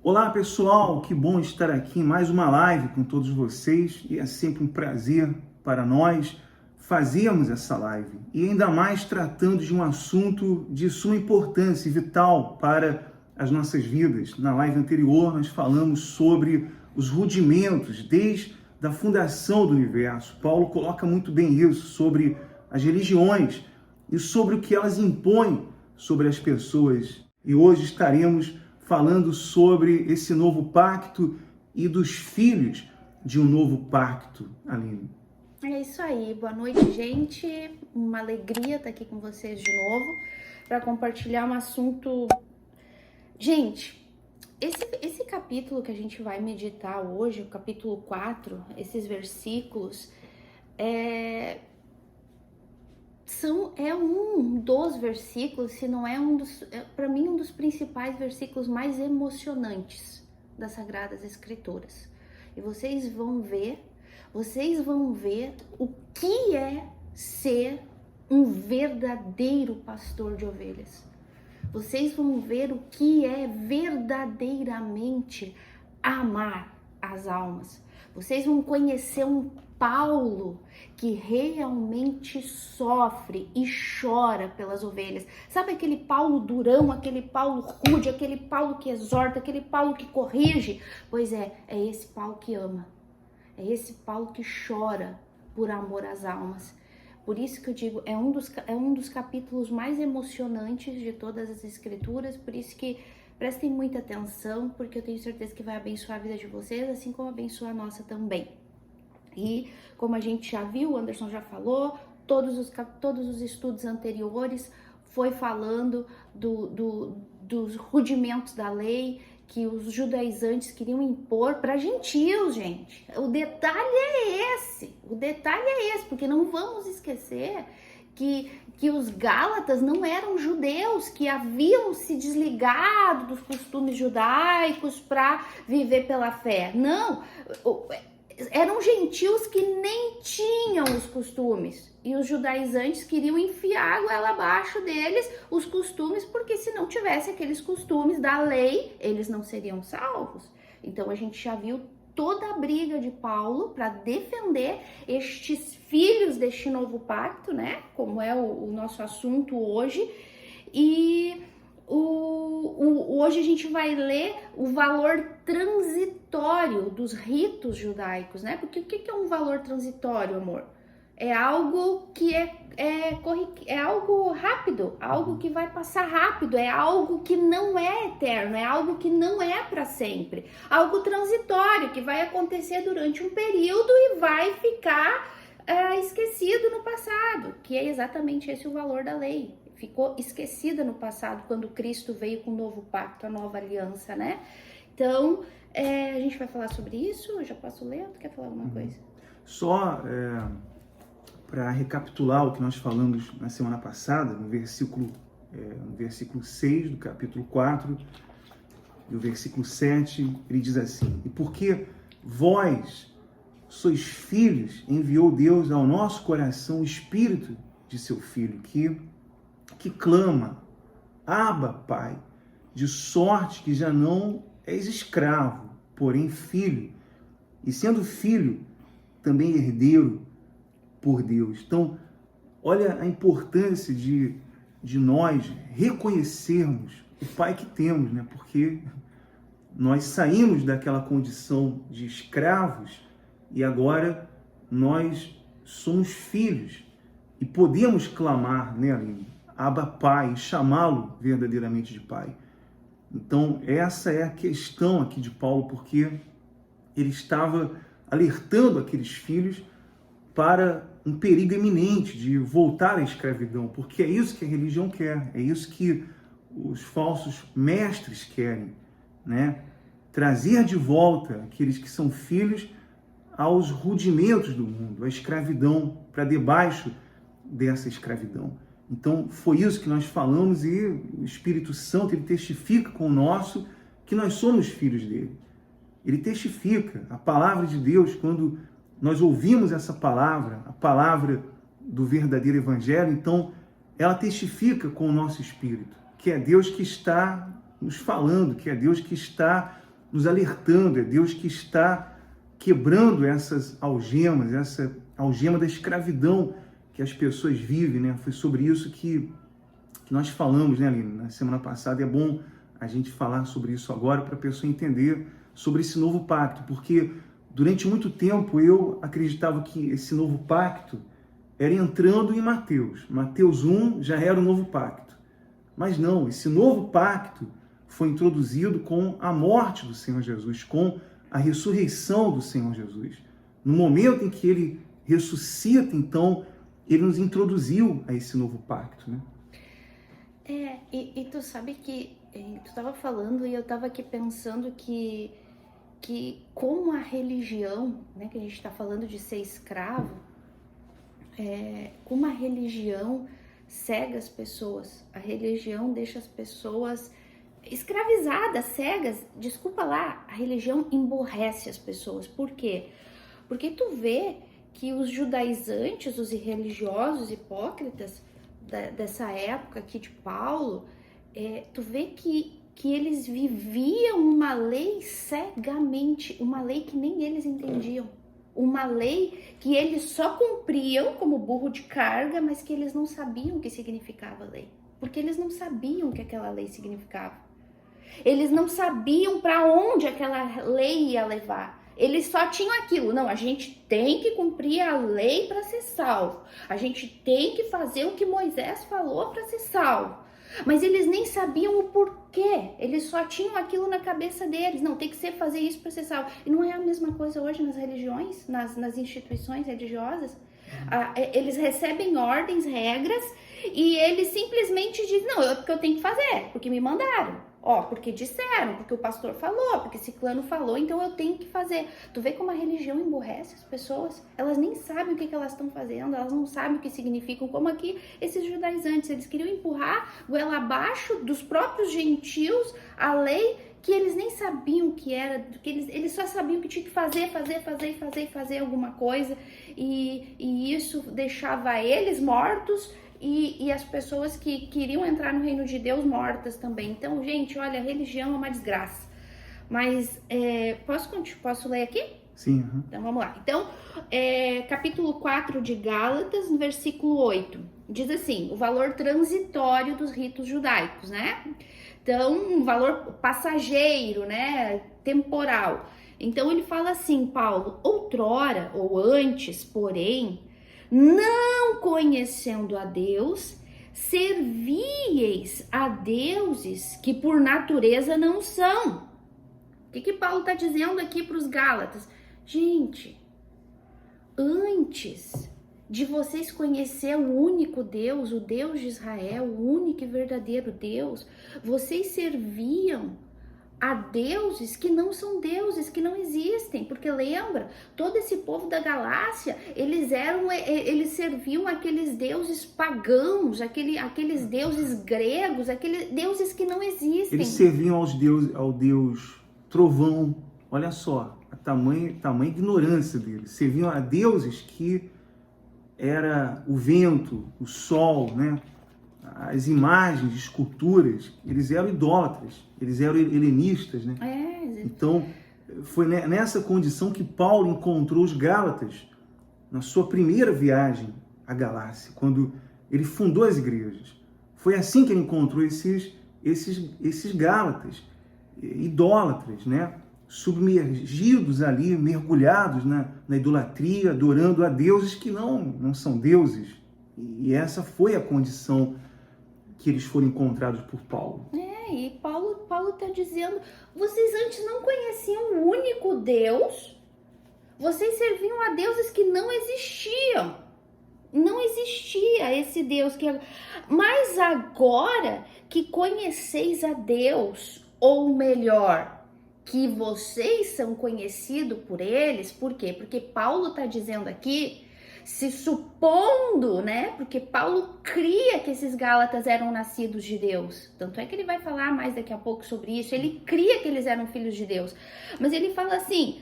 Olá pessoal, que bom estar aqui em mais uma live com todos vocês e é sempre um prazer para nós fazermos essa live e ainda mais tratando de um assunto de suma importância e vital para as nossas vidas. Na live anterior nós falamos sobre os rudimentos desde a fundação do universo. Paulo coloca muito bem isso sobre as religiões e sobre o que elas impõem sobre as pessoas. E hoje estaremos falando sobre esse novo pacto e dos filhos de um novo pacto, Aline. É isso aí, boa noite, gente. Uma alegria estar aqui com vocês de novo para compartilhar um assunto. Gente, esse capítulo que a gente vai meditar hoje, o capítulo 4, esses versículos, é um dos versículos, se não é para mim, um dos principais versículos mais emocionantes das Sagradas Escrituras. E vocês vão ver o que é ser um verdadeiro pastor de ovelhas. Vocês vão ver o que é verdadeiramente amar as almas. Vocês vão conhecer um Paulo que realmente sofre e chora pelas ovelhas. Sabe aquele Paulo durão, aquele Paulo rude, aquele Paulo que exorta, aquele Paulo que corrige? Pois é esse Paulo que ama. É esse Paulo que chora por amor às almas. Por isso que eu digo, é um dos capítulos mais emocionantes de todas as Escrituras, por isso que prestem muita atenção, porque eu tenho certeza que vai abençoar a vida de vocês, assim como abençoa a nossa também. E como a gente já viu, o Anderson já falou, todos os estudos anteriores foi falando dos rudimentos da lei que os judaizantes queriam impor para gentios, gente. O detalhe é esse, porque não vamos esquecer que os gálatas não eram judeus, que haviam se desligado dos costumes judaicos para viver pela fé. Não, eram gentios que nem tinham os costumes. E os judaizantes queriam enfiar a goela abaixo deles os costumes, porque se não tivesse aqueles costumes da lei, eles não seriam salvos. Então a gente já viu toda a briga de Paulo para defender estes filhos deste novo pacto, né? Como é o nosso assunto hoje. E hoje a gente vai ler o valor transitório dos ritos judaicos, né? Porque o que é um valor transitório, amor? É algo que é algo rápido, algo que vai passar rápido, é algo que não é eterno, é algo que não é para sempre, algo transitório que vai acontecer durante um período e vai ficar esquecido no passado, que é exatamente esse o valor da lei. Ficou esquecida no passado quando Cristo veio com o novo pacto, a nova aliança, né? Então, a gente vai falar sobre isso. Eu já posso ler? Tu quer falar alguma coisa? Só para recapitular o que nós falamos na semana passada, no versículo 6 do capítulo 4, e o versículo 7, ele diz assim: E porque vós sois filhos, enviou Deus ao nosso coração o Espírito de seu Filho, que clama, Abba, Pai, de sorte que já não és escravo, porém filho, e sendo filho, também herdeiro por Deus. Então, olha a importância de nós reconhecermos o Pai que temos, né? Porque nós saímos daquela condição de escravos e agora nós somos filhos e podemos clamar, né, Aline? Abba, Pai, chamá-lo verdadeiramente de Pai. Então, essa é a questão aqui de Paulo, porque ele estava alertando aqueles filhos para um perigo iminente de voltar à escravidão, porque é isso que a religião quer, é isso que os falsos mestres querem, né? Trazer de volta aqueles que são filhos aos rudimentos do mundo, à escravidão, para debaixo dessa escravidão. Então, foi isso que nós falamos e o Espírito Santo, ele testifica com o nosso que nós somos filhos dele. Ele testifica a palavra de Deus, quando nós ouvimos essa palavra, a palavra do verdadeiro evangelho, então ela testifica com o nosso espírito, que é Deus que está nos falando, que é Deus que está nos alertando, é Deus que está quebrando essas algemas, essa algema da escravidão que as pessoas vivem, né? Foi sobre isso que nós falamos, né, Aline, na semana passada. É bom a gente falar sobre isso agora para a pessoa entender sobre esse novo pacto, porque durante muito tempo eu acreditava que esse novo pacto era entrando em Mateus. Mateus 1 já era o novo pacto. Mas não, esse novo pacto foi introduzido com a morte do Senhor Jesus, com a ressurreição do Senhor Jesus. No momento em que ele ressuscita, então, ele nos introduziu a esse novo pacto, né? E tu sabe que tu estava falando e eu estava aqui pensando que como a religião, né, que a gente está falando de ser escravo, como a religião cega as pessoas, a religião deixa as pessoas escravizadas, cegas. Desculpa lá, a religião emborrece as pessoas. Por quê? Porque tu vê que os judaizantes, os irreligiosos hipócritas dessa época aqui de Paulo, tu vê que eles viviam uma lei cegamente, uma lei que nem eles entendiam, uma lei que eles só cumpriam como burro de carga, mas que eles não sabiam o que significava a lei, porque eles não sabiam o que aquela lei significava. Eles não sabiam para onde aquela lei ia levar. Eles só tinham aquilo. Não, a gente tem que cumprir a lei para ser salvo. A gente tem que fazer o que Moisés falou para ser salvo. Mas eles nem sabiam o porquê. Eles só tinham aquilo na cabeça deles. Não, tem que ser fazer isso para ser salvo. E não é a mesma coisa hoje nas religiões, nas instituições religiosas. Eles recebem ordens, regras, e eles simplesmente dizem, não, é porque eu tenho que fazer, porque me mandaram. Porque disseram, porque o pastor falou, porque ciclano falou, então eu tenho que fazer. Tu vê como a religião emburrece as pessoas? Elas nem sabem o que elas estão fazendo, elas não sabem o que significam. Como aqui esses judaizantes, eles queriam empurrar goela abaixo dos próprios gentios a lei que eles nem sabiam o que era, que eles só sabiam que tinha que fazer alguma coisa, e isso deixava eles mortos, e as pessoas que queriam entrar no reino de Deus mortas também. Então, gente, olha, a religião é uma desgraça. Mas, posso ler aqui? Sim. Então, vamos lá. Então, capítulo 4 de Gálatas, no versículo 8, diz assim, o valor transitório dos ritos judaicos, né? Então, um valor passageiro, né? Temporal. Então, ele fala assim, Paulo, outrora, ou antes, porém, não conhecendo a Deus, servíeis a deuses que por natureza não são. O que Paulo está dizendo aqui para os Gálatas? Gente, antes de vocês conhecer o único Deus, o Deus de Israel, o único e verdadeiro Deus, vocês serviam a deuses que não são deuses, que não existem, porque lembra, todo esse povo da Galácia, eles serviam aqueles deuses pagãos, aqueles deuses gregos, aqueles deuses que não existem. Eles serviam ao deus trovão, olha só, a tamanha ignorância deles, serviam a deuses que era o vento, o sol, né? As imagens, esculturas, eles eram idólatras, eles eram helenistas, né? Então, foi nessa condição que Paulo encontrou os Gálatas na sua primeira viagem à Galácia, quando ele fundou as igrejas. Foi assim que ele encontrou esses Gálatas, idólatras, né? Submergidos ali, mergulhados na idolatria, adorando a deuses que não são deuses. E essa foi a condição que eles foram encontrados por Paulo. E Paulo está dizendo, vocês antes não conheciam o único Deus, vocês serviam a deuses que não existiam. Não existia esse Deus. Mas agora que conheceis a Deus, ou melhor, que vocês são conhecidos por eles, por quê? Porque Paulo está dizendo aqui, se supondo, né? Porque Paulo cria que esses Gálatas eram nascidos de Deus. Tanto é que ele vai falar mais daqui a pouco sobre isso. Ele cria que eles eram filhos de Deus. Mas ele fala assim,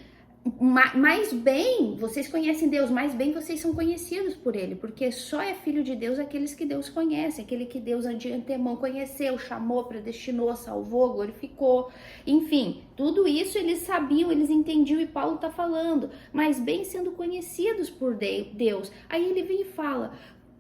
mais bem, vocês conhecem Deus, mais bem vocês são conhecidos por Ele, porque só é filho de Deus aqueles que Deus conhece, aquele que Deus de antemão conheceu, chamou, predestinou, salvou, glorificou, enfim, tudo isso eles sabiam, eles entendiam e Paulo está falando, mais bem sendo conhecidos por Deus. Aí ele vem e fala: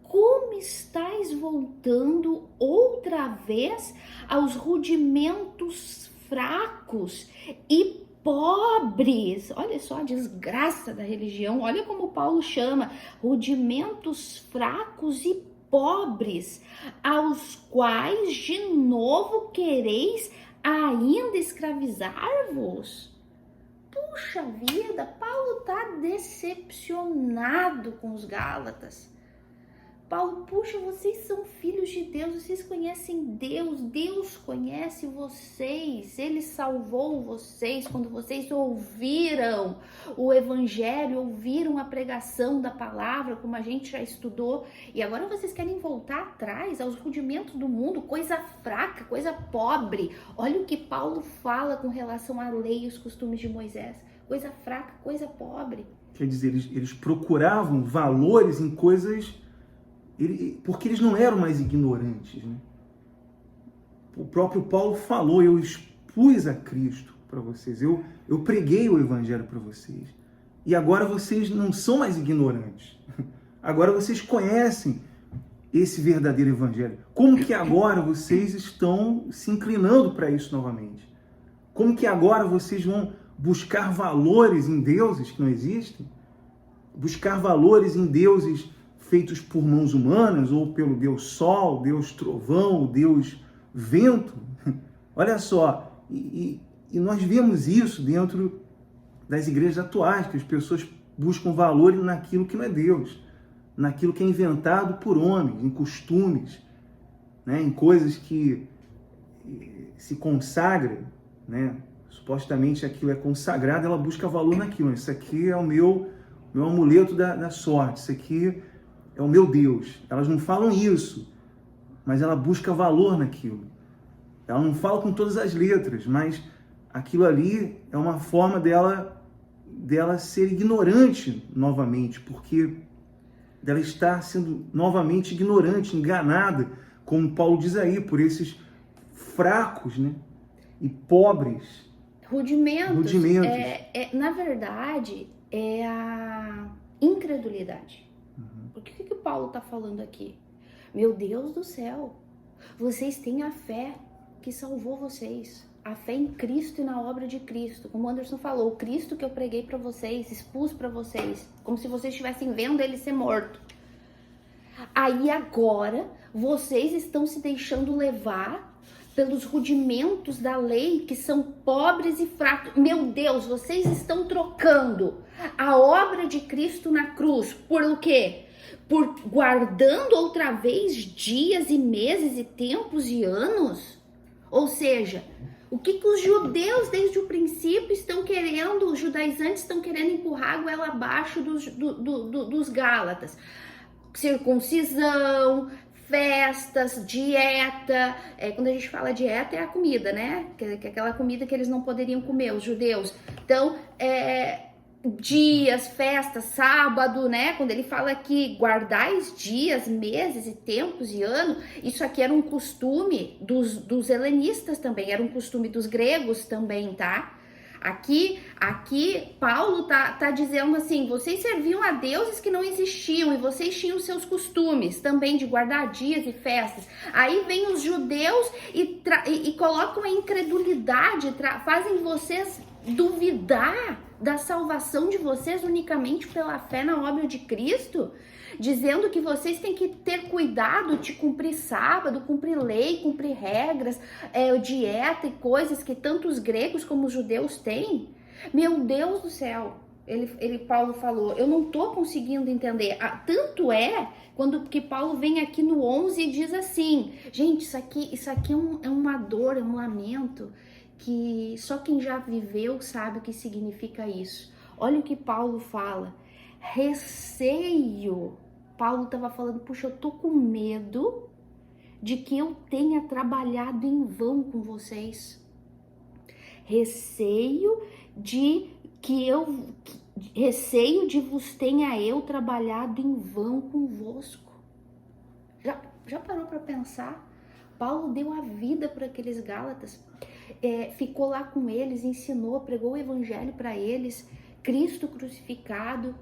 como estáis voltando outra vez aos rudimentos fracos e pobres? Olha só a desgraça da religião, olha como Paulo chama, rudimentos fracos e pobres, aos quais de novo quereis ainda escravizar-vos? Puxa vida, Paulo tá decepcionado com os Gálatas. Paulo, puxa, vocês são filhos de Deus, vocês conhecem Deus, Deus conhece vocês, Ele salvou vocês quando vocês ouviram o Evangelho, ouviram a pregação da palavra, como a gente já estudou, e agora vocês querem voltar atrás aos rudimentos do mundo, coisa fraca, coisa pobre. Olha o que Paulo fala com relação à lei e os costumes de Moisés, coisa fraca, coisa pobre. Quer dizer, eles procuravam valores em coisas... porque eles não eram mais ignorantes, né? O próprio Paulo falou: eu expus a Cristo para vocês, eu preguei o Evangelho para vocês, e agora vocês não são mais ignorantes, agora vocês conhecem esse verdadeiro Evangelho. Como que agora vocês estão se inclinando para isso novamente? Como que agora vocês vão buscar valores em deuses que não existem? Buscar valores em deuses feitos por mãos humanas, ou pelo Deus Sol, Deus Trovão, Deus Vento? Olha só, e nós vemos isso dentro das igrejas atuais, que as pessoas buscam valor naquilo que não é Deus, naquilo que é inventado por homens, em costumes, né, em coisas que se consagram, né, supostamente aquilo é consagrado, ela busca valor naquilo. Isso aqui é o meu amuleto da sorte, isso aqui é o meu Deus. Elas não falam isso, mas ela busca valor naquilo. Ela não fala com todas as letras, mas aquilo ali é uma forma dela ser ignorante novamente, porque dela estar sendo novamente ignorante, enganada, como Paulo diz aí, por esses fracos, né, e pobres. Rudimentos. Na verdade, é a incredulidade. Porque o que Paulo está falando aqui? Meu Deus do céu, vocês têm a fé que salvou vocês, a fé em Cristo e na obra de Cristo. Como o Anderson falou, o Cristo que eu preguei para vocês, expus para vocês, como se vocês estivessem vendo ele ser morto. Aí agora, vocês estão se deixando levar pelos rudimentos da lei, que são pobres e fracos. Meu Deus, vocês estão trocando a obra de Cristo na cruz por o quê? Por guardando outra vez dias e meses e tempos e anos? Ou seja, o que os judeus desde o princípio estão querendo, os judaizantes estão querendo empurrar a goela abaixo dos Gálatas? Circuncisão, festas, dieta. Quando a gente fala dieta, é a comida, né? Que é aquela comida que eles não poderiam comer, os judeus. Então, dias, festas, sábado, né? Quando ele fala que guardais dias, meses e tempos e ano, isso aqui era um costume dos helenistas também, era um costume dos gregos também, tá? Aqui Paulo tá dizendo assim: vocês serviam a deuses que não existiam e vocês tinham seus costumes também de guardar dias e festas. Aí vem os judeus e colocam a incredulidade, fazem vocês duvidar da salvação de vocês unicamente pela fé na obra de Cristo, dizendo que vocês têm que ter cuidado de cumprir sábado, cumprir lei, cumprir regras, dieta e coisas que tanto os gregos como os judeus têm. Meu Deus do céu, Paulo falou, eu não tô conseguindo entender. Tanto quando que Paulo vem aqui no 11 e diz assim: gente, isso aqui é uma dor, é um lamento, que só quem já viveu sabe o que significa isso. Olha o que Paulo fala: receio. Paulo estava falando: puxa, eu tô com medo de que eu tenha trabalhado em vão com vocês. Receio de receio de vos tenha eu trabalhado em vão convosco. Já parou para pensar? Paulo deu a vida para aqueles Gálatas, ficou lá com eles, ensinou, pregou o evangelho para eles, Cristo crucificado.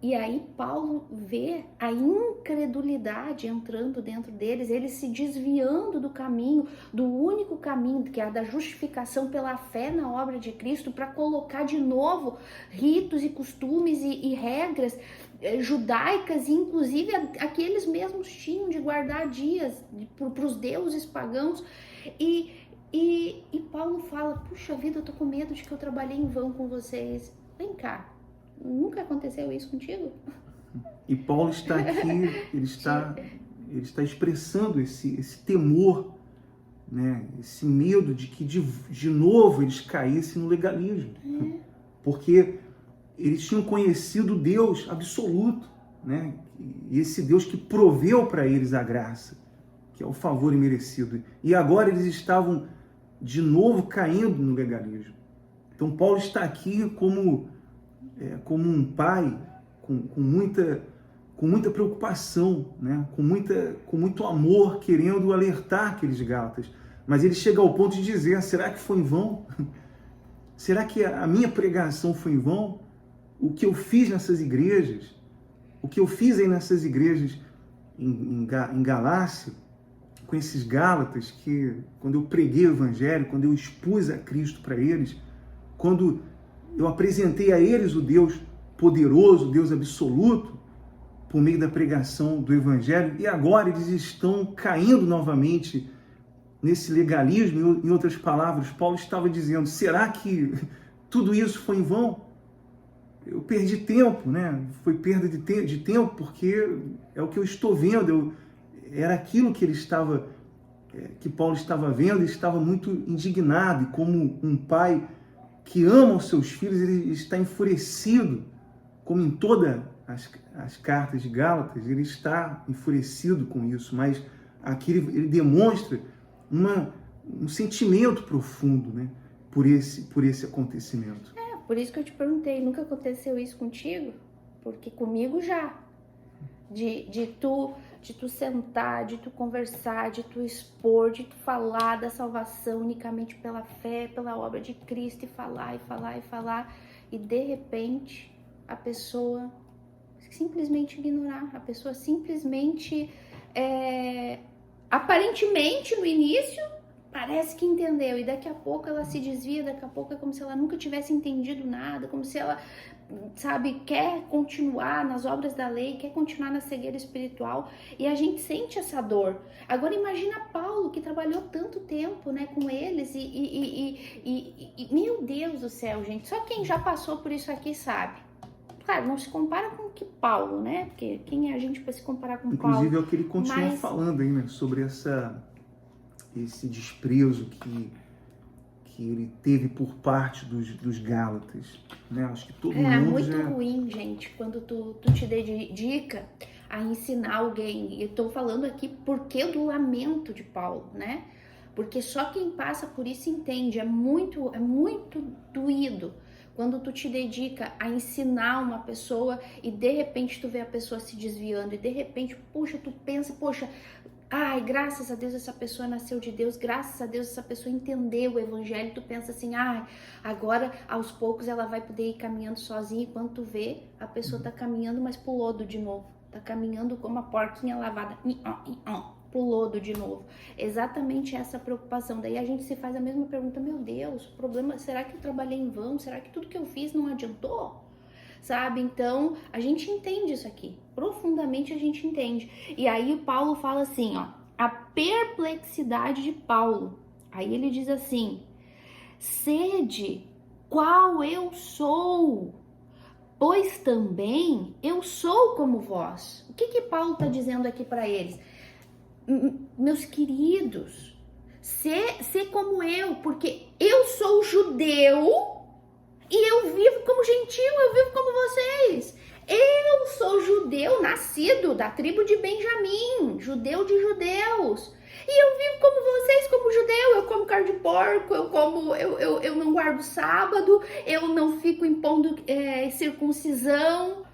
E aí Paulo vê a incredulidade entrando dentro deles, eles se desviando do caminho, do único caminho, que é a da justificação pela fé na obra de Cristo, para colocar de novo ritos e costumes e regras judaicas, e inclusive aqueles mesmos tinham de guardar dias para os deuses pagãos. E Paulo fala, puxa vida, eu tô com medo de que eu trabalhei em vão com vocês. Vem cá. Nunca aconteceu isso contigo? E Paulo está aqui, ele está expressando esse temor, né? Esse medo de que de novo eles caíssem no legalismo. Porque eles tinham conhecido Deus absoluto, né? E esse Deus que proveu para eles a graça, que é o favor imerecido. E agora eles estavam de novo caindo no legalismo. Então Paulo está aqui como um pai com muita preocupação, né? com muito amor, querendo alertar aqueles Gálatas. Mas ele chega ao ponto de dizer, será que foi em vão? Será que a minha pregação foi em vão? O que eu fiz nessas igrejas, o que eu fiz aí nessas igrejas em Galácia, com esses Gálatas, que quando eu preguei o evangelho, quando eu expus a Cristo para eles, quando eu apresentei a eles o Deus poderoso, o Deus absoluto, por meio da pregação do evangelho, e agora eles estão caindo novamente nesse legalismo. Em outras palavras, Paulo estava dizendo, será que tudo isso foi em vão? Eu perdi tempo, né? Foi perda de tempo, porque é o que eu estou vendo. Era aquilo que Paulo estava vendo, e estava muito indignado, e como um pai que ama os seus filhos, ele está enfurecido, como em todas as cartas de Gálatas, ele está enfurecido com isso, mas aqui ele demonstra um sentimento profundo, né, por esse acontecimento. Por isso que eu te perguntei, nunca aconteceu isso contigo? Porque comigo já. De tu sentar, de tu conversar, de tu expor, de tu falar da salvação unicamente pela fé, pela obra de Cristo, e falar, e de repente a pessoa simplesmente ignorar, a pessoa simplesmente, aparentemente no início, parece que entendeu, e daqui a pouco ela se desvia, daqui a pouco é como se ela nunca tivesse entendido nada, como se ela, quer continuar nas obras da lei, quer continuar na cegueira espiritual, e a gente sente essa dor. Agora imagina Paulo, que trabalhou tanto tempo, né, com eles, e meu Deus do céu, gente, só quem já passou por isso aqui sabe. Claro, não se compara com que Paulo, né, porque quem é a gente para se comparar com Paulo? Inclusive é o que ele continua falando aí, né, sobre esse desprezo que ele teve por parte dos Gálatas, né? Acho que todo mundo muito ruim, gente, quando tu te dedica a ensinar alguém. E eu tô falando aqui porque do lamento de Paulo, né? Porque só quem passa por isso entende. É muito doído quando tu te dedica a ensinar uma pessoa e de repente tu vê a pessoa se desviando, e de repente, puxa, tu pensa, ai, graças a Deus essa pessoa nasceu de Deus, graças a Deus essa pessoa entendeu o evangelho, tu pensa assim, agora aos poucos ela vai poder ir caminhando sozinha, e quando tu vê, a pessoa tá caminhando, mas pro lodo de novo, tá caminhando como uma porquinha lavada, pro lodo de novo. Exatamente essa preocupação. Daí a gente se faz a mesma pergunta, meu Deus, o problema, será que eu trabalhei em vão? Será que tudo que eu fiz não adiantou? Sabe? Então, a gente entende isso aqui. Profundamente a gente entende. E aí o Paulo fala assim, a perplexidade de Paulo. Aí ele diz assim, sede qual eu sou, pois também eu sou como vós. O que Paulo está dizendo aqui para eles? Meus queridos, ser como eu, porque eu sou judeu, e eu vivo como gentil, eu vivo como vocês. Eu sou judeu, nascido da tribo de Benjamim, judeu de judeus. E eu vivo como vocês, como judeu, eu como carne de porco, eu não guardo sábado, eu não fico impondo circuncisão.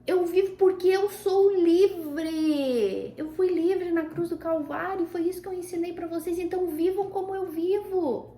Eu vivo porque eu sou livre. Eu fui livre na cruz do Calvário, foi isso que eu ensinei para vocês. Então vivam como eu vivo.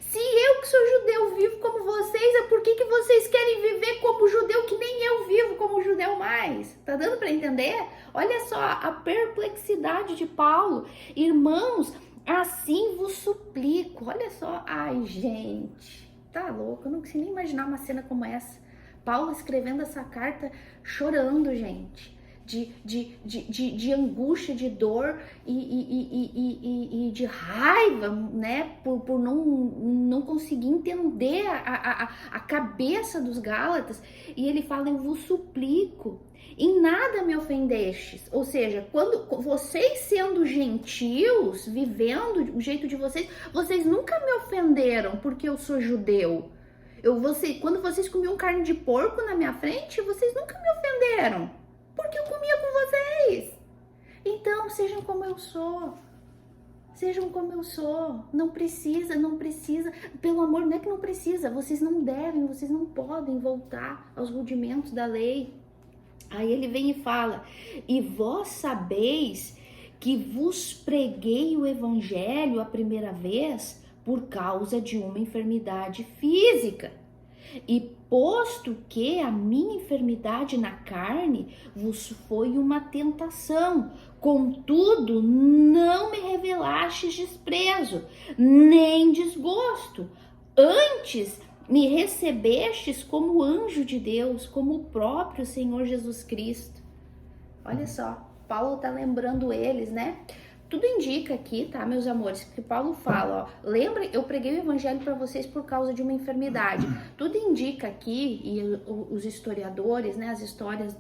Se eu que sou judeu vivo como vocês, é por que vocês querem viver como judeu que nem eu vivo como judeu mais? Tá dando para entender? Olha só a perplexidade de Paulo. Irmãos, assim vos suplico. Olha só. Ai, gente, tá louco. Eu não consigo nem imaginar uma cena como essa. Paulo escrevendo essa carta chorando, gente, de angústia, de dor e de raiva, né, por não conseguir entender a cabeça dos Gálatas. E ele fala, eu vos suplico, em nada me ofendestes. Ou seja, quando vocês sendo gentios, vivendo o jeito de vocês nunca me ofenderam porque eu sou judeu. Quando vocês comiam carne de porco na minha frente, vocês nunca me ofenderam, porque eu comia com vocês. Então, sejam como eu sou. Sejam como eu sou. Não precisa. Pelo amor, não é que não precisa. Vocês não devem, vocês não podem voltar aos rudimentos da lei. Aí ele vem e fala, e vós sabeis que vos preguei o evangelho a primeira vez por causa de uma enfermidade física. E posto que a minha enfermidade na carne vos foi uma tentação, contudo não me revelastes desprezo, nem desgosto. Antes me recebestes como anjo de Deus, como o próprio Senhor Jesus Cristo. Olha só, Paulo tá lembrando eles, né? Tudo indica aqui, tá, meus amores, que Paulo fala, ó, lembra, eu preguei o evangelho para vocês por causa de uma enfermidade. Tudo indica aqui, e os historiadores, né, as histórias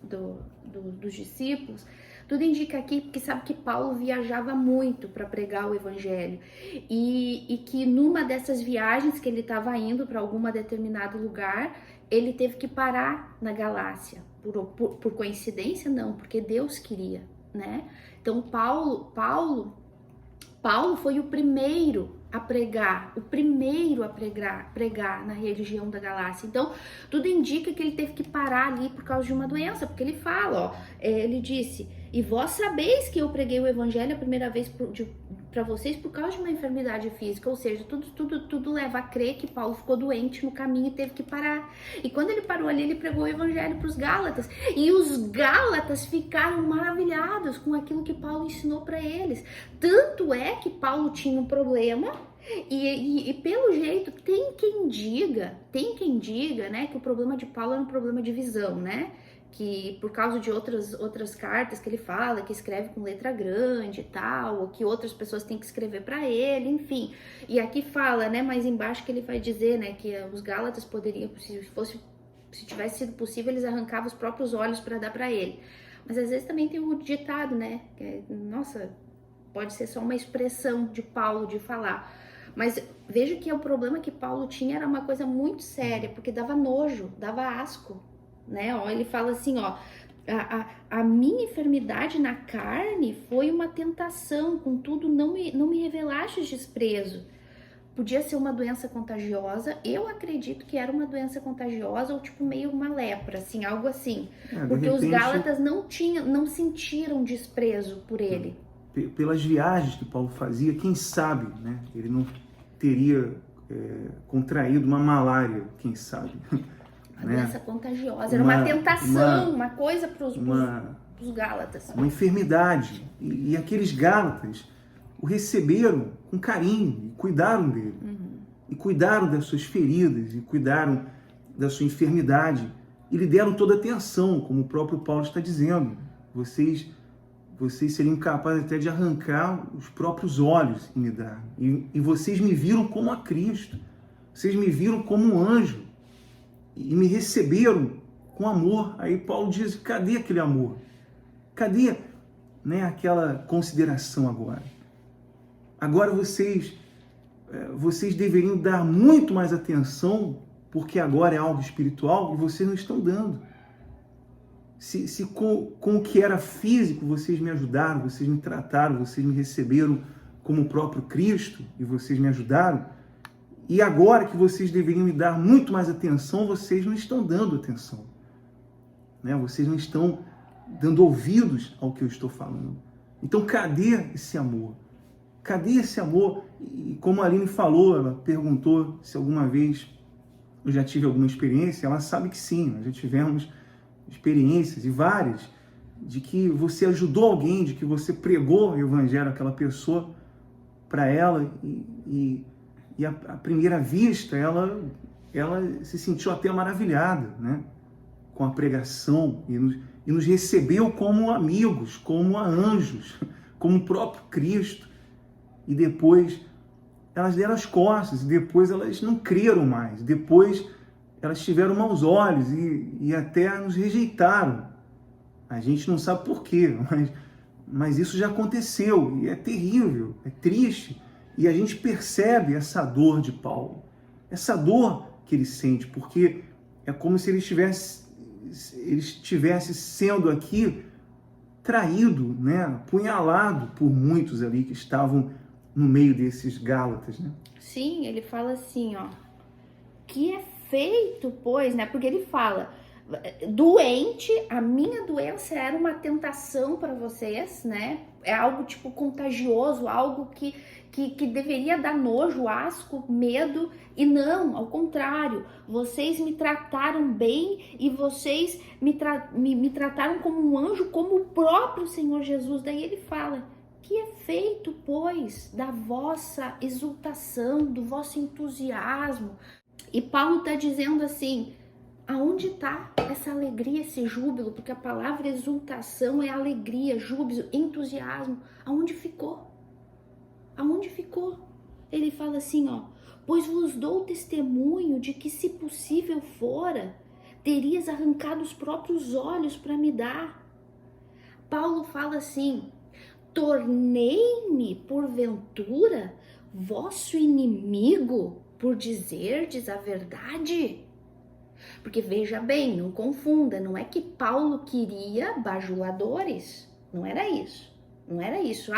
dos discípulos, tudo indica aqui que sabe que Paulo viajava muito para pregar o evangelho. E que numa dessas viagens que ele estava indo para algum determinado lugar, ele teve que parar na Galácia. Por coincidência, não, porque Deus queria, né? Então, Paulo foi o primeiro a pregar, pregar na região da Galácia. Então, tudo indica que ele teve que parar ali por causa de uma doença, porque ele fala, ó, ele disse, e vós sabeis que eu preguei o evangelho a primeira vez para vocês por causa de uma enfermidade física, ou seja, tudo leva a crer que Paulo ficou doente no caminho e teve que parar. E quando ele parou ali, ele pregou o evangelho para os Gálatas, e os Gálatas ficaram maravilhados com aquilo que Paulo ensinou para eles. Tanto é que Paulo tinha um problema, e pelo jeito, tem quem diga, né, que o problema de Paulo era um problema de visão, né? Que por causa de outras cartas que ele fala, que escreve com letra grande e tal, ou que outras pessoas têm que escrever para ele, enfim. E aqui fala, né, mais embaixo que ele vai dizer, né, que os Gálatas poderiam, se tivesse sido possível, eles arrancavam os próprios olhos para dar para ele. Mas às vezes também tem o ditado, né, que nossa, pode ser só uma expressão de Paulo de falar. Mas veja que o problema que Paulo tinha era uma coisa muito séria, porque dava nojo, dava asco. Né? Ó, ele fala assim, ó, a minha enfermidade na carne foi uma tentação, contudo não me revelaste desprezo. Podia ser uma doença contagiosa, eu acredito que era uma doença contagiosa ou tipo meio uma lepra, assim, algo assim, porque os Gálatas não sentiram desprezo por ele. Pelas viagens que Paulo fazia, quem sabe, né? Ele não teria contraído uma malária, quem sabe. Uma doença contagiosa, era uma tentação, uma coisa para os Gálatas. Uma enfermidade. E aqueles Gálatas o receberam com carinho, e cuidaram dele. Uhum. E cuidaram das suas feridas, e cuidaram da sua enfermidade. E lhe deram toda a atenção, como o próprio Paulo está dizendo. Vocês seriam capazes até de arrancar os próprios olhos e me dar. E vocês me viram como a Cristo. Vocês me viram como um anjo. E me receberam com amor. Aí Paulo diz, cadê aquele amor? Cadê, né, aquela consideração agora? Agora vocês deveriam dar muito mais atenção, porque agora é algo espiritual e vocês não estão dando. Se com o que era físico vocês me ajudaram, vocês me trataram, vocês me receberam como o próprio Cristo e vocês me ajudaram, e agora que vocês deveriam me dar muito mais atenção, vocês não estão dando atenção, né? Vocês não estão dando ouvidos ao que eu estou falando. Então, cadê esse amor? Cadê esse amor? E como a Aline falou, ela perguntou se alguma vez eu já tive alguma experiência, ela sabe que sim, nós já tivemos experiências, e várias, de que você ajudou alguém, de que você pregou o evangelho àquela pessoa, para ela, e à primeira vista ela se sentiu até maravilhada, né, com a pregação, e nos recebeu como amigos, como anjos, como o próprio Cristo. E depois elas deram as costas, e depois elas não creram mais, depois elas tiveram maus olhos e até nos rejeitaram. A gente não sabe por quê, mas isso já aconteceu, e é terrível, é triste. E a gente percebe essa dor de Paulo, essa dor que ele sente, porque é como se ele estivesse sendo aqui traído, né, apunhalado por muitos ali que estavam no meio desses Gálatas, né? Sim, ele fala assim, ó, que é feito, pois, né? Porque ele fala, doente, a minha doença era uma tentação para vocês, né? É algo tipo contagioso, algo que deveria dar nojo, asco, medo, e não, ao contrário, vocês me trataram bem e vocês me trataram como um anjo, como o próprio Senhor Jesus. Daí ele fala, que é feito, pois, da vossa exultação, do vosso entusiasmo. E Paulo está dizendo assim, aonde está essa alegria, esse júbilo? Porque a palavra exultação é alegria, júbilo, entusiasmo. Aonde ficou? Aonde ficou? Ele fala assim, ó, pois vos dou testemunho de que, se possível fora, terias arrancado os próprios olhos para me dar. Paulo fala assim, tornei-me, porventura, vosso inimigo, por dizerdes a verdade? Porque veja bem, não confunda, não é que Paulo queria bajuladores, não era isso. Não era isso.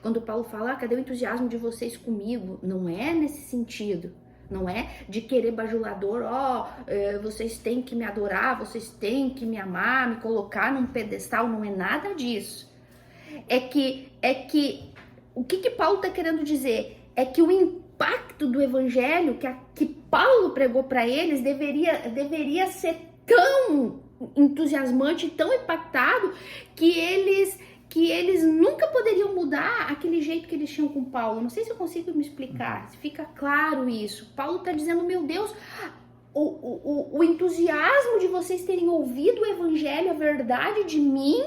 Quando Paulo fala, cadê o entusiasmo de vocês comigo? Não é nesse sentido. Não é de querer bajulador, vocês têm que me adorar, vocês têm que me amar, me colocar num pedestal, não é nada disso. É que o que Paulo está querendo dizer? É que o impacto do evangelho que Paulo pregou para eles deveria ser tão entusiasmante, tão impactado, que eles nunca poderiam mudar aquele jeito que eles tinham com Paulo. Não sei se eu consigo me explicar, se fica claro isso. Paulo está dizendo, meu Deus, o entusiasmo de vocês terem ouvido o evangelho, a verdade de mim,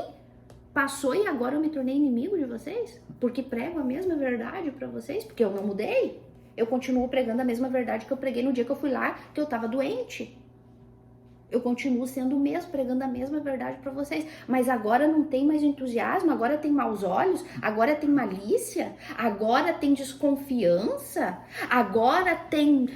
passou e agora eu me tornei inimigo de vocês? Porque prego a mesma verdade para vocês? Porque eu não mudei? Eu continuo pregando a mesma verdade que eu preguei no dia que eu fui lá, que eu tava doente. Eu continuo sendo o mesmo, pregando a mesma verdade para vocês. Mas agora não tem mais entusiasmo, agora tem maus olhos, agora tem malícia, agora tem desconfiança, agora tem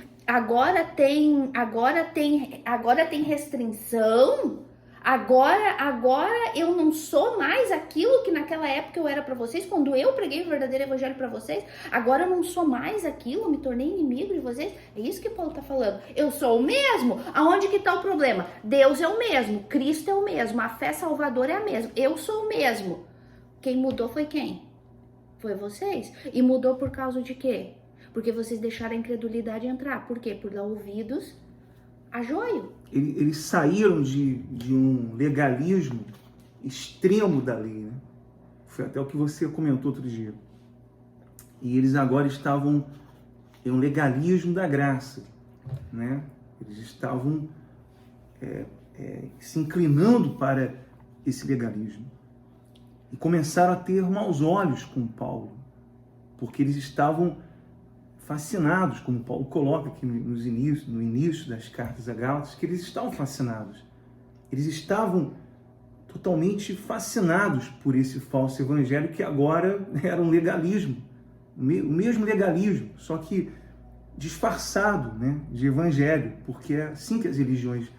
restrição. Agora eu não sou mais aquilo que naquela época eu era para vocês, quando eu preguei o verdadeiro evangelho para vocês. Agora eu não sou mais aquilo, me tornei inimigo de vocês. É isso que Paulo tá falando. Eu sou o mesmo. Aonde que tá o problema? Deus é o mesmo, Cristo é o mesmo, a fé salvadora é a mesma. Eu sou o mesmo. Quem mudou foi quem? Foi vocês. E mudou por causa de quê? Porque vocês deixaram a incredulidade entrar. Por quê? Por dar ouvidos a joio. Eles saíram de um legalismo extremo da lei, né? Foi até o que você comentou outro dia. E eles agora estavam em um legalismo da graça, né? Eles estavam se inclinando para esse legalismo. E começaram a ter maus olhos com Paulo, porque eles estavam fascinados, como Paulo coloca aqui no início das cartas a Gálatas, que eles estavam fascinados. Eles estavam totalmente fascinados por esse falso evangelho, que agora era um legalismo, o mesmo legalismo, só que disfarçado, né, de evangelho, porque é assim que as religiões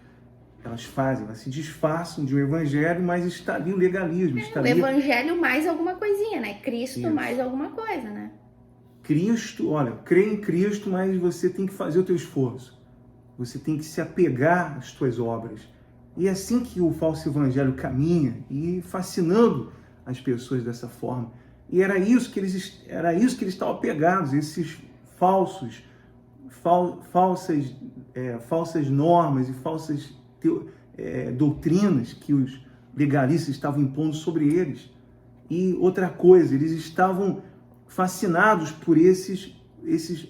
elas se disfarçam de um evangelho, mas está ali o legalismo. Está O ali evangelho mais alguma coisinha, né? Cristo Isso. mais alguma coisa, né? Cristo, olha, crê em Cristo, mas você tem que fazer o teu esforço. Você tem que se apegar às tuas obras. E é assim que o falso evangelho caminha, e fascinando as pessoas dessa forma. E era isso que eles estavam apegados, esses falsas normas e falsas doutrinas que os legalistas estavam impondo sobre eles. E outra coisa, eles estavam fascinados por esses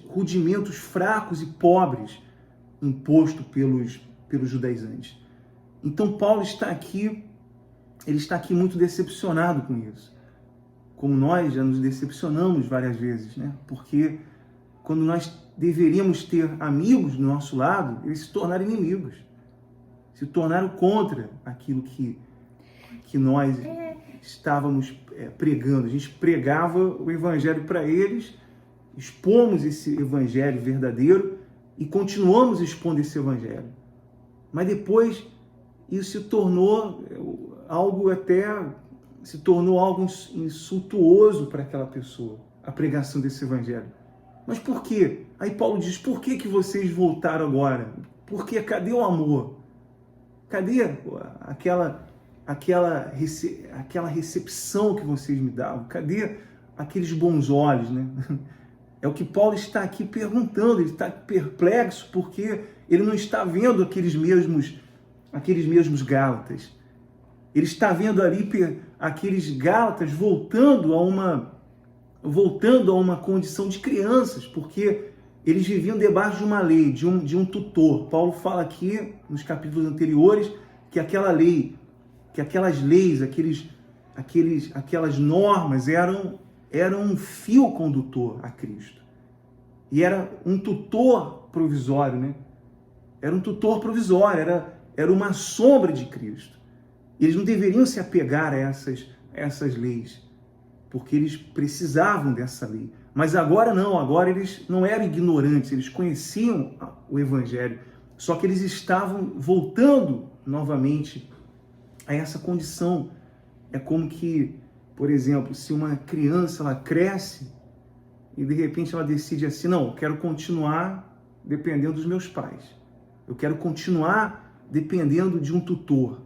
rudimentos fracos e pobres imposto pelos judaizantes. Então Paulo está aqui, ele está aqui muito decepcionado com isso. Como nós já nos decepcionamos várias vezes, né? Porque quando nós deveríamos ter amigos do nosso lado, eles se tornaram inimigos. Se tornaram contra aquilo que nós estávamos pregando. A gente pregava o evangelho para eles, expomos esse evangelho verdadeiro e continuamos expondo esse evangelho. Mas depois isso se tornou algo insultuoso para aquela pessoa, a pregação desse evangelho. Mas por quê? Aí Paulo diz, por que vocês voltaram agora? Porque cadê o amor? Cadê aquela recepção que vocês me davam? Cadê aqueles bons olhos, né? É o que Paulo está aqui perguntando, ele está perplexo porque ele não está vendo aqueles mesmos Gálatas. Ele está vendo ali aqueles Gálatas voltando a uma condição de crianças, porque eles viviam debaixo de uma lei, de um tutor. Paulo fala aqui, nos capítulos anteriores, que aquelas leis, aquelas normas eram um fio condutor a Cristo. E era um tutor provisório, né? Era um tutor provisório, era uma sombra de Cristo. Eles não deveriam se apegar a essas leis, porque eles precisavam dessa lei. Mas agora não, agora eles não eram ignorantes, eles conheciam o Evangelho, só que eles estavam voltando novamente a essa condição. É como que, por exemplo, se uma criança ela cresce e de repente ela decide assim, não, eu quero continuar dependendo dos meus pais, eu quero continuar dependendo de um tutor.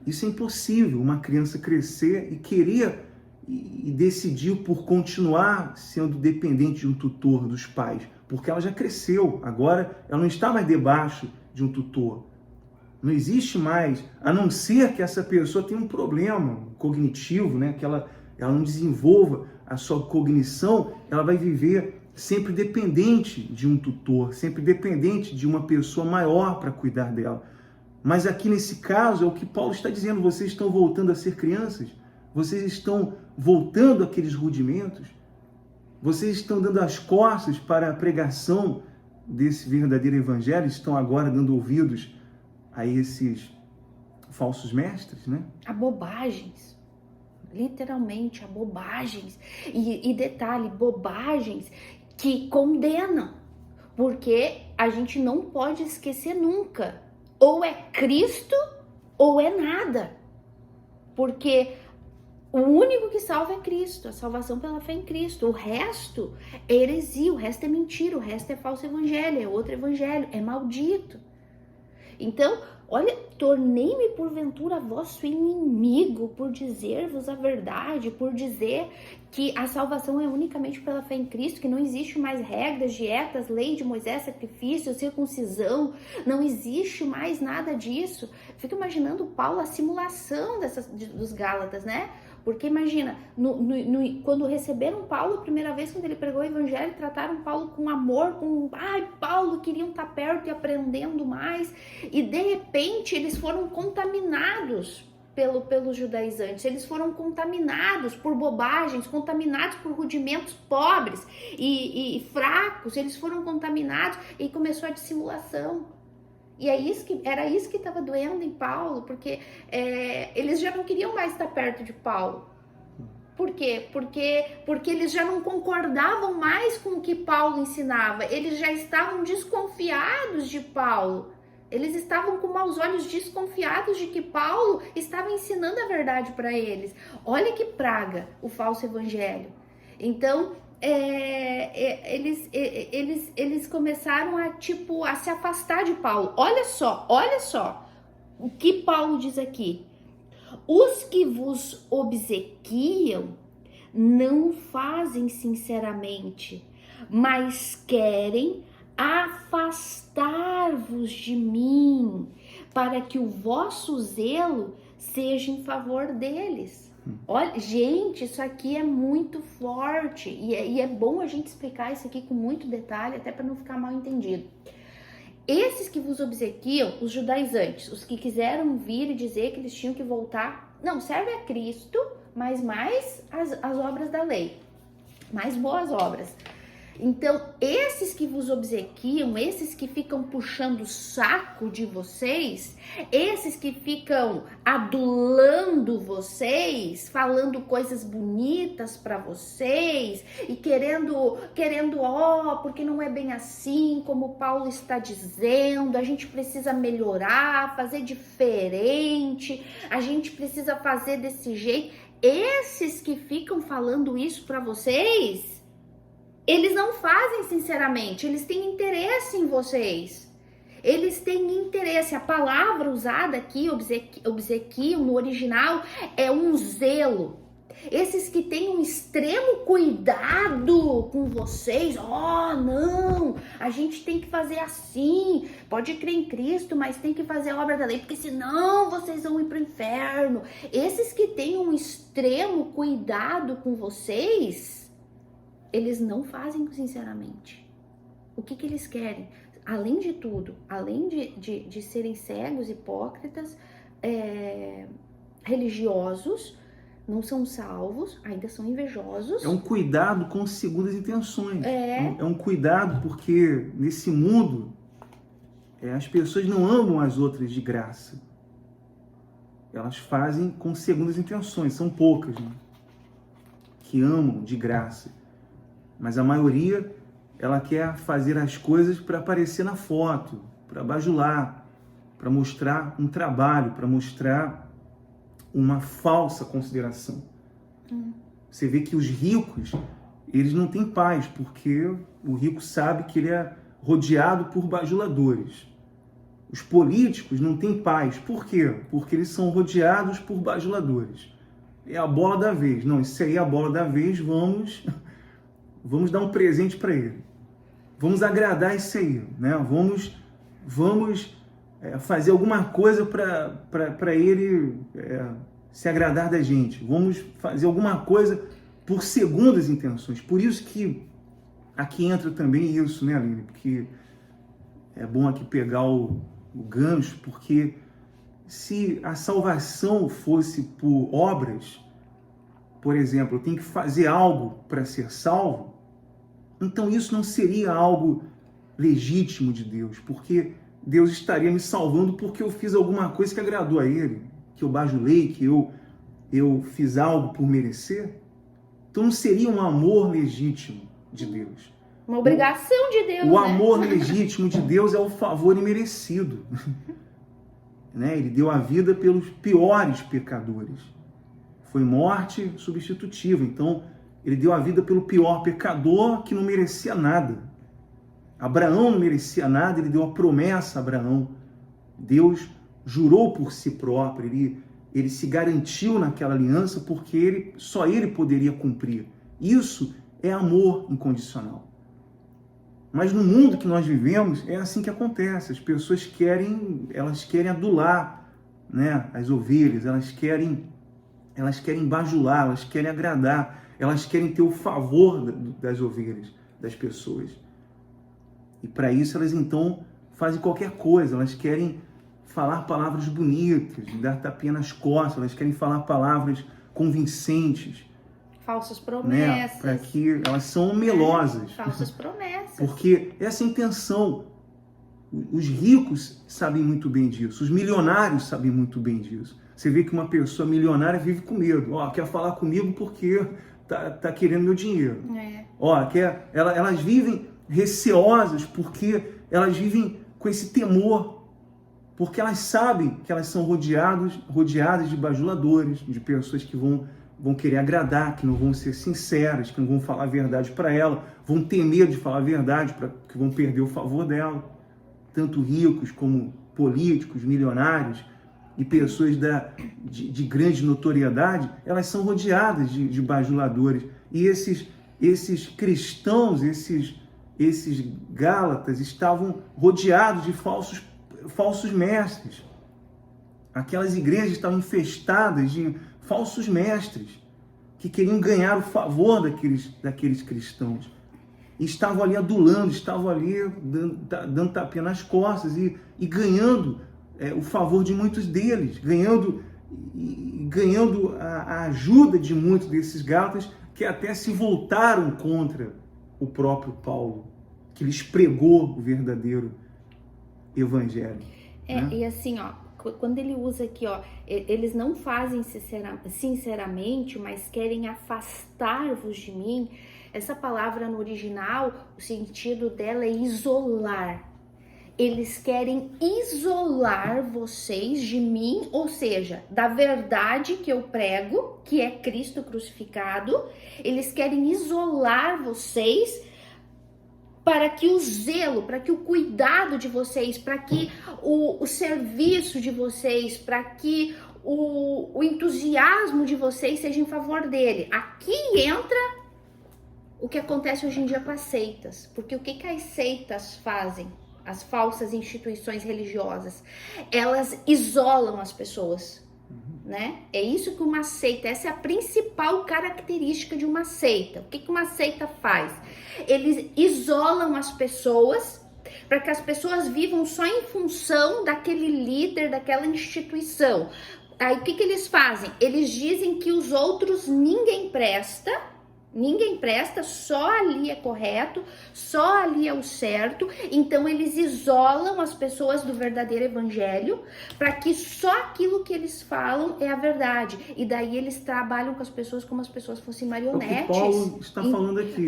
Isso é impossível, uma criança crescer e querer e decidir por continuar sendo dependente de um tutor, dos pais, porque ela já cresceu, agora ela não está mais debaixo de um tutor. Não existe mais, a não ser que essa pessoa tenha um problema cognitivo, né? Que ela não desenvolva a sua cognição, ela vai viver sempre dependente de um tutor, sempre dependente de uma pessoa maior para cuidar dela. Mas aqui nesse caso é o que Paulo está dizendo, vocês estão voltando a ser crianças, vocês estão voltando àqueles rudimentos, vocês estão dando as costas para a pregação desse verdadeiro evangelho, estão agora dando ouvidos a esses falsos mestres, né? A bobagens, literalmente a bobagens. E detalhe, bobagens que condenam, porque a gente não pode esquecer nunca, ou é Cristo ou é nada, porque o único que salva é Cristo, a salvação pela fé em Cristo. O resto é heresia, o resto é mentira, o resto é falso evangelho, é outro evangelho, é maldito. Então, olha, tornei-me porventura vosso inimigo por dizer-vos a verdade, por dizer que a salvação é unicamente pela fé em Cristo, que não existe mais regras, dietas, lei de Moisés, sacrifício, circuncisão, não existe mais nada disso. Fico imaginando Paulo, a simulação dos Gálatas, né? Porque imagina, quando receberam Paulo a primeira vez, quando ele pregou o evangelho, trataram Paulo com amor, Paulo, queriam estar perto e aprendendo mais, e de repente eles foram contaminados pelos judaizantes, eles foram contaminados por bobagens, contaminados por rudimentos pobres e fracos, eles foram contaminados e começou a dissimulação. E era isso que estava doendo em Paulo, porque eles já não queriam mais estar perto de Paulo. Por quê? Porque eles já não concordavam mais com o que Paulo ensinava, eles já estavam desconfiados de Paulo. Eles estavam com maus olhos, desconfiados de que Paulo estava ensinando a verdade para eles. Olha que praga o falso evangelho. Então, eles começaram a se afastar de Paulo. Olha só o que Paulo diz aqui. Os que vos obsequiam não fazem sinceramente, mas querem afastar-vos de mim, para que o vosso zelo seja em favor deles. Olha, gente, isso aqui é muito forte e é bom a gente explicar isso aqui com muito detalhe, até para não ficar mal entendido. Esses que vos obsequiam, os judaizantes, os que quiseram vir e dizer que eles tinham que voltar, não, serve a Cristo, mas mais as obras da lei, mais boas obras. Então, esses que vos obsequiam, esses que ficam puxando o saco de vocês, esses que ficam adulando vocês, falando coisas bonitas para vocês e querendo, porque não é bem assim como Paulo está dizendo, a gente precisa melhorar, fazer diferente, a gente precisa fazer desse jeito. Esses que ficam falando isso para vocês, eles não fazem sinceramente, eles têm interesse em vocês. Eles têm interesse. A palavra usada aqui, obsequio, no original, é um zelo. Esses que têm um extremo cuidado com vocês, não, a gente tem que fazer assim, pode crer em Cristo, mas tem que fazer a obra da lei, porque senão vocês vão ir para o inferno. Esses que têm um extremo cuidado com vocês, eles não fazem sinceramente. O que eles querem? Além de tudo, além de serem cegos, hipócritas, religiosos, não são salvos, ainda são invejosos. É um cuidado com segundas intenções. É um cuidado porque nesse mundo as pessoas não amam as outras de graça. Elas fazem com segundas intenções, são poucas, né, que amam de graça. Mas a maioria, ela quer fazer as coisas para aparecer na foto, para bajular, para mostrar um trabalho, para mostrar uma falsa consideração. Você vê que os ricos, eles não têm paz, porque o rico sabe que ele é rodeado por bajuladores. Os políticos não têm paz. Por quê? Porque eles são rodeados por bajuladores. É a bola da vez. Não, isso aí é a bola da vez, vamos dar um presente para ele. Vamos agradar isso aí, né? Vamos fazer alguma coisa para ele se agradar da gente. Vamos fazer alguma coisa por segundas intenções. Por isso que aqui entra também isso, né, Aline? Porque é bom aqui pegar o gancho, porque se a salvação fosse por obras, por exemplo, eu tenho que fazer algo para ser salvo, então isso não seria algo legítimo de Deus, porque Deus estaria me salvando porque eu fiz alguma coisa que agradou a Ele, que eu bajulei, que eu fiz algo por merecer. Então não seria um amor legítimo de Deus. Uma obrigação de Deus, O amor legítimo de Deus é o favor imerecido. Né? Ele deu a vida pelos piores pecadores. Foi morte substitutiva. Então, ele deu a vida pelo pior pecador que não merecia nada. Abraão não merecia nada, ele deu a promessa a Abraão. Deus jurou por si próprio, ele se garantiu naquela aliança porque só ele poderia cumprir. Isso é amor incondicional. Mas no mundo que nós vivemos, é assim que acontece. As pessoas querem adular, né, as ovelhas, elas querem bajular, elas querem agradar, elas querem ter o favor das ovelhas, das pessoas. E para isso elas então fazem qualquer coisa, elas querem falar palavras bonitas, dar tapinha nas costas, elas querem falar palavras convincentes. Falsas promessas. Né? Para que elas são melosas. Falsas promessas. Porque essa intenção, os ricos sabem muito bem disso, os milionários sabem muito bem disso. Você vê que uma pessoa milionária vive com medo. Quer falar comigo porque tá querendo meu dinheiro. Elas vivem receosas porque elas vivem com esse temor porque elas sabem que elas são rodeadas de bajuladores, de pessoas que vão querer agradar, que não vão ser sinceras, que não vão falar a verdade para ela, vão ter medo de falar a verdade, que vão perder o favor dela. Tanto ricos como políticos, milionários e pessoas de grande notoriedade, elas são rodeadas de bajuladores. E esses cristãos, esses gálatas, estavam rodeados de falsos mestres. Aquelas igrejas estavam infestadas de falsos mestres que queriam ganhar o favor daqueles cristãos. E estavam ali adulando, estavam ali dando tapinha nas costas e ganhando o favor de muitos deles, ganhando a ajuda de muitos desses gálatas que até se voltaram contra o próprio Paulo, que lhes pregou o verdadeiro evangelho. Né? E assim, quando ele usa aqui, eles não fazem sinceramente, mas querem afastar-vos de mim. Essa palavra no original, o sentido dela é isolar. Eles querem isolar vocês de mim, ou seja, da verdade que eu prego, que é Cristo crucificado. Eles querem isolar vocês para que o zelo, para que o cuidado de vocês, para que o serviço de vocês, para que o entusiasmo de vocês seja em favor dele. Aqui entra o que acontece hoje em dia com as seitas, porque o que as seitas fazem? As falsas instituições religiosas, elas isolam as pessoas, né? É isso que uma seita, essa é a principal característica de uma seita. O que uma seita faz? Eles isolam as pessoas para que as pessoas vivam só em função daquele líder, daquela instituição. Aí o que eles fazem? Eles dizem que os outros ninguém presta, só ali é correto, só ali é o certo. Então eles isolam as pessoas do verdadeiro evangelho para que só aquilo que eles falam é a verdade. E daí eles trabalham com as pessoas como as pessoas fossem marionetes. É o que Paulo está falando aqui.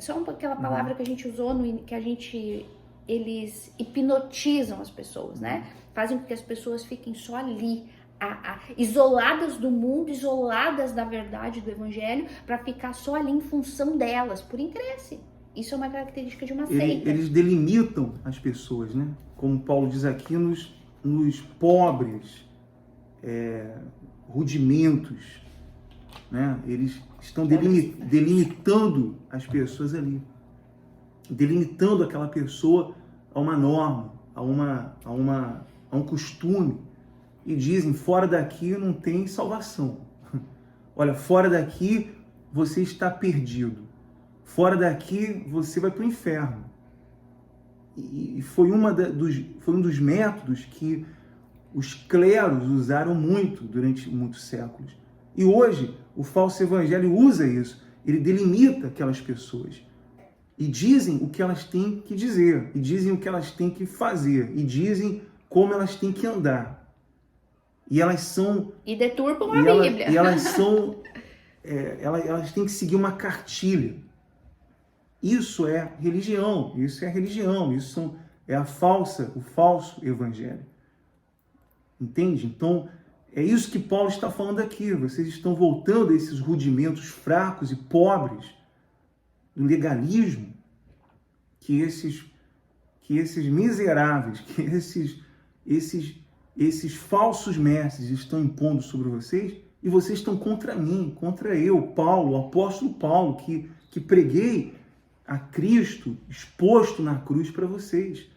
Só aquela palavra que a gente usou, eles hipnotizam as pessoas, né? Fazem com que as pessoas fiquem só ali, isoladas do mundo, isoladas da verdade do evangelho, para ficar só ali em função delas, por interesse. Isso é uma característica de uma seita. Eles delimitam as pessoas, né? Como Paulo diz aqui, nos pobres rudimentos, né? Eles estão delimitando as pessoas ali, delimitando aquela pessoa a uma norma, a um costume. E dizem, fora daqui não tem salvação. Olha, fora daqui você está perdido. Fora daqui você vai para o inferno. E foi um dos métodos que os cleros usaram muito durante muitos séculos. E hoje o falso evangelho usa isso. Ele delimita aquelas pessoas. E dizem o que elas têm que dizer. E dizem o que elas têm que fazer. E dizem como elas têm que andar. E elas são... E deturpam a Bíblia. E elas são... elas têm que seguir uma cartilha. Isso é religião. Isso é o falso evangelho. Entende? Então, é isso que Paulo está falando aqui. Vocês estão voltando a esses rudimentos fracos e pobres do legalismo que esses miseráveis, que esses falsos mestres estão impondo sobre vocês, e vocês estão contra mim, contra eu, Paulo, o apóstolo Paulo, que preguei a Cristo exposto na cruz para vocês.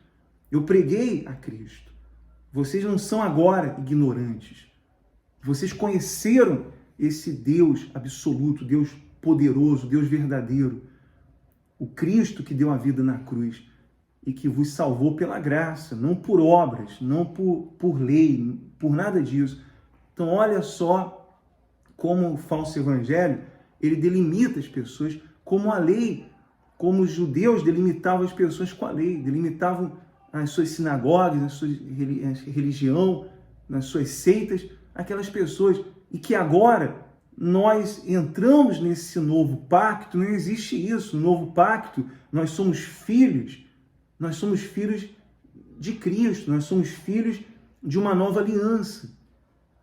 Eu preguei a Cristo. Vocês não são agora ignorantes. Vocês conheceram esse Deus absoluto, Deus poderoso, Deus verdadeiro, o Cristo que deu a vida na cruz e que vos salvou pela graça, não por obras, não por lei, por nada disso. Então, olha só como o falso evangelho, ele delimita as pessoas como a lei, como os judeus delimitavam as pessoas com a lei, delimitavam as suas sinagogas, as suas religião, nas suas seitas, aquelas pessoas. E que agora nós entramos nesse novo pacto, não existe isso. No novo pacto, nós somos filhos de Cristo, nós somos filhos de uma nova aliança,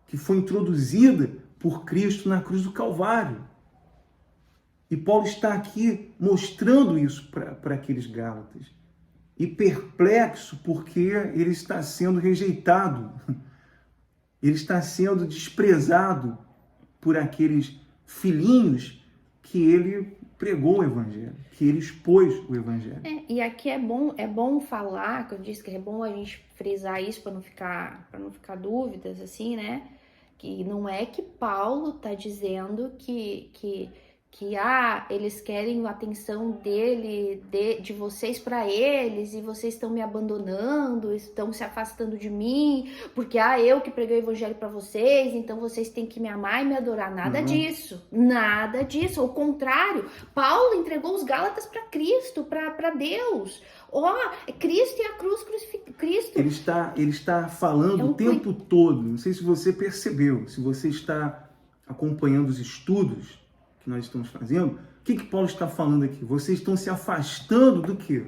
que foi introduzida por Cristo na cruz do Calvário. E Paulo está aqui mostrando isso para aqueles Gálatas. E perplexo porque ele está sendo rejeitado, ele está sendo desprezado por aqueles filhinhos que ele pregou o Evangelho, que ele expôs o Evangelho. E aqui é bom falar, que eu disse que é bom a gente frisar isso para não ficar dúvidas, assim, né? Que não é que Paulo está dizendo que eles querem a atenção de vocês para eles e vocês estão me abandonando, estão se afastando de mim, porque eu que preguei o evangelho para vocês, então vocês têm que me amar e me adorar. Nada disso, nada disso. Ao contrário, Paulo entregou os Gálatas para Cristo, para Deus. Cristo e a cruz Cristo. Ele está falando o tempo todo, não sei se você percebeu, se você está acompanhando os estudos que nós estamos fazendo, o que Paulo está falando aqui? Vocês estão se afastando do quê?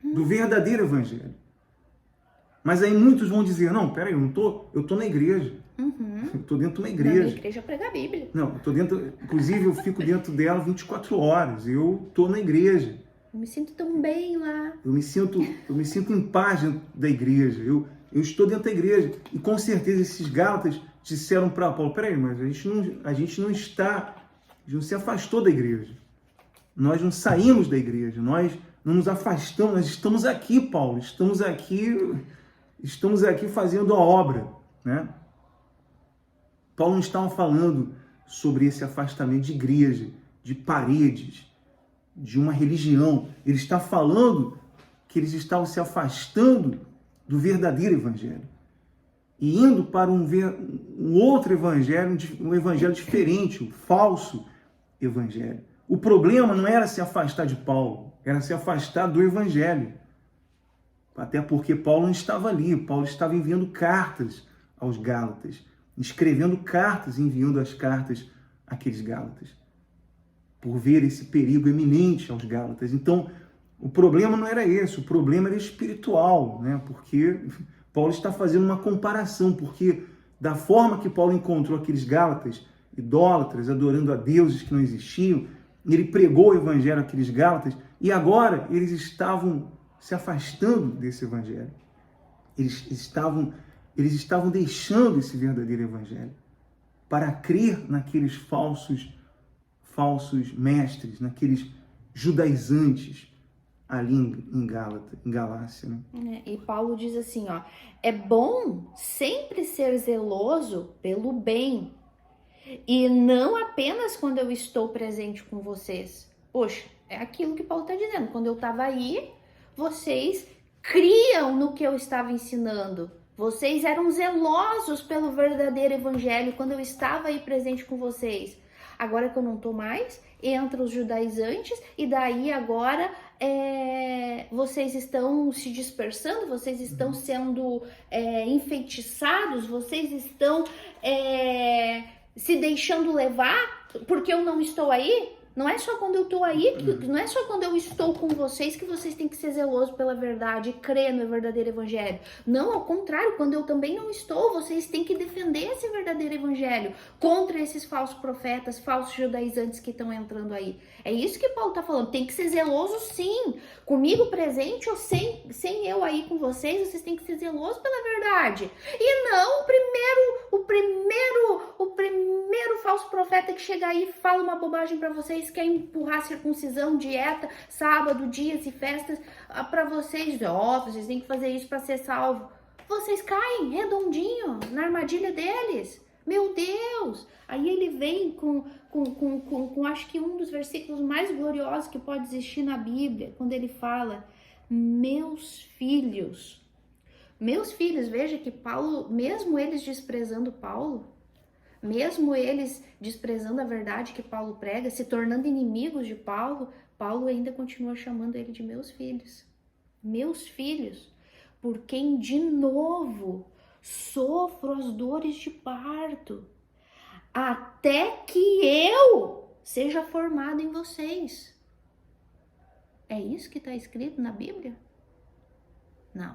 Do verdadeiro evangelho. Mas aí muitos vão dizer, não, peraí, eu tô na igreja. Eu tô dentro de uma igreja. Na igreja prega a Bíblia. Não, eu tô dentro, inclusive eu fico dentro dela 24 horas, eu tô na igreja. Eu me sinto tão bem lá. Eu me sinto em paz dentro da igreja, eu estou dentro da igreja. E com certeza esses Gálatas disseram para Paulo, peraí, mas a gente não se afastou da igreja. Nós não saímos da igreja, nós não nos afastamos, nós estamos aqui, Paulo, estamos aqui fazendo a obra, né? Paulo não estava falando sobre esse afastamento de igreja, de paredes, de uma religião. Ele está falando que eles estavam se afastando do verdadeiro evangelho e indo para um outro evangelho, um evangelho diferente, um falso evangelho. O problema não era se afastar de Paulo, era se afastar do evangelho. Até porque Paulo não estava ali, Paulo estava enviando cartas aos Gálatas, escrevendo cartas, enviando as cartas àqueles Gálatas, por ver esse perigo eminente aos Gálatas. Então, o problema não era esse, o problema era espiritual, né? Porque Paulo está fazendo uma comparação, porque da forma que Paulo encontrou aqueles Gálatas, idólatras, adorando a deuses que não existiam, ele pregou o evangelho àqueles Gálatas, e agora eles estavam se afastando desse evangelho. Eles estavam deixando esse verdadeiro evangelho para crer naqueles falsos mestres, naqueles judaizantes ali em Galácia. Né? E Paulo diz assim, é bom sempre ser zeloso pelo bem, e não apenas quando eu estou presente com vocês. Poxa, é aquilo que Paulo está dizendo. Quando eu estava aí, vocês criam no que eu estava ensinando. Vocês eram zelosos pelo verdadeiro evangelho quando eu estava aí presente com vocês. Agora que eu não estou mais, entra os judaizantes e daí agora vocês estão se dispersando, vocês estão sendo enfeitiçados, vocês estão se deixando levar porque eu não estou aí. Não é só quando eu estou aí, não é só quando eu estou com vocês que vocês têm que ser zelosos pela verdade e crer no verdadeiro evangelho. Não, ao contrário, quando eu também não estou, vocês têm que defender esse verdadeiro evangelho contra esses falsos profetas, falsos judaizantes que estão entrando aí. É isso que Paulo está falando, tem que ser zeloso sim, comigo presente ou sem eu aí com vocês têm que ser zelosos pela verdade. E não o primeiro falso profeta que chega aí e fala uma bobagem para vocês, quer empurrar circuncisão, dieta, sábado, dias e festas para vocês. Vocês têm que fazer isso para ser salvo. Vocês caem redondinho na armadilha deles. Meu Deus! Aí ele vem com acho que um dos versículos mais gloriosos que pode existir na Bíblia, quando ele fala, meus filhos, veja que Paulo, mesmo eles desprezando Paulo, mesmo eles desprezando a verdade que Paulo prega, se tornando inimigos de Paulo, Paulo ainda continua chamando ele de meus filhos, por quem de novo sofro as dores de parto, até que eu seja formado em vocês. É isso que está escrito na Bíblia? Não.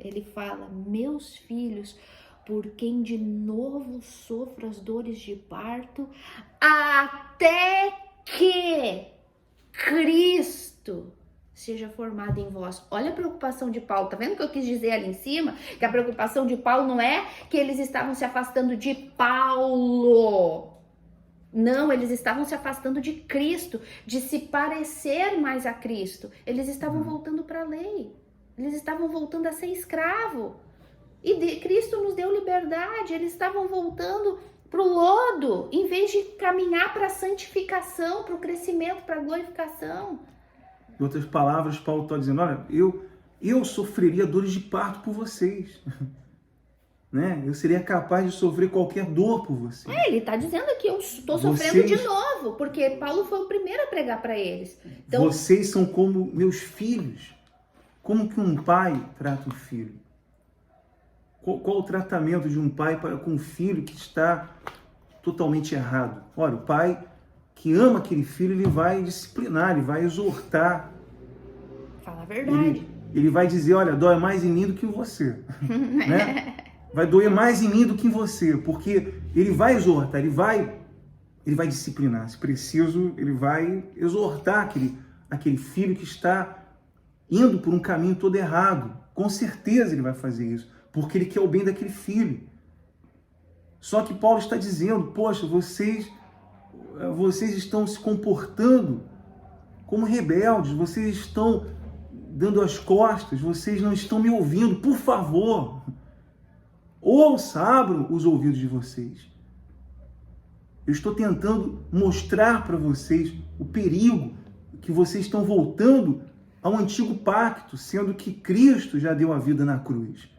ele fala: meus filhos, por quem de novo sofro as dores de parto, até que Cristo seja formado em vós. Olha a preocupação de Paulo. Tá vendo o que eu quis dizer ali em cima? Que a preocupação de Paulo não é que eles estavam se afastando de Paulo. Não, eles estavam se afastando de Cristo, de se parecer mais a Cristo. Eles estavam voltando para a lei. Eles estavam voltando a ser escravo. E Cristo nos deu liberdade. Eles estavam voltando para o lodo, em vez de caminhar para a santificação, para o crescimento, para a glorificação. Em outras palavras, Paulo está dizendo, olha, eu sofreria dores de parto por vocês. Né? Eu seria capaz de sofrer qualquer dor por vocês. Ele está dizendo aqui, eu estou sofrendo de novo, porque Paulo foi o primeiro a pregar para eles. Então, vocês são como meus filhos. Como que um pai trata um filho? Qual o tratamento de um pai para com um filho que está totalmente errado? Olha, o pai que ama aquele filho, ele vai disciplinar, ele vai exortar. Fala a verdade. Ele vai dizer, olha, dói mais em mim do que em você. Né? Vai doer mais em mim do que em você, porque ele vai exortar, ele vai disciplinar. Se preciso, ele vai exortar aquele filho que está indo por um caminho todo errado. Com certeza ele vai fazer isso, porque ele quer o bem daquele filho. Só que Paulo está dizendo, poxa, vocês estão se comportando como rebeldes, vocês estão dando as costas, vocês não estão me ouvindo, por favor, ouça, abram os ouvidos de vocês. Eu estou tentando mostrar para vocês o perigo que vocês estão voltando ao antigo pacto, sendo que Cristo já deu a vida na cruz,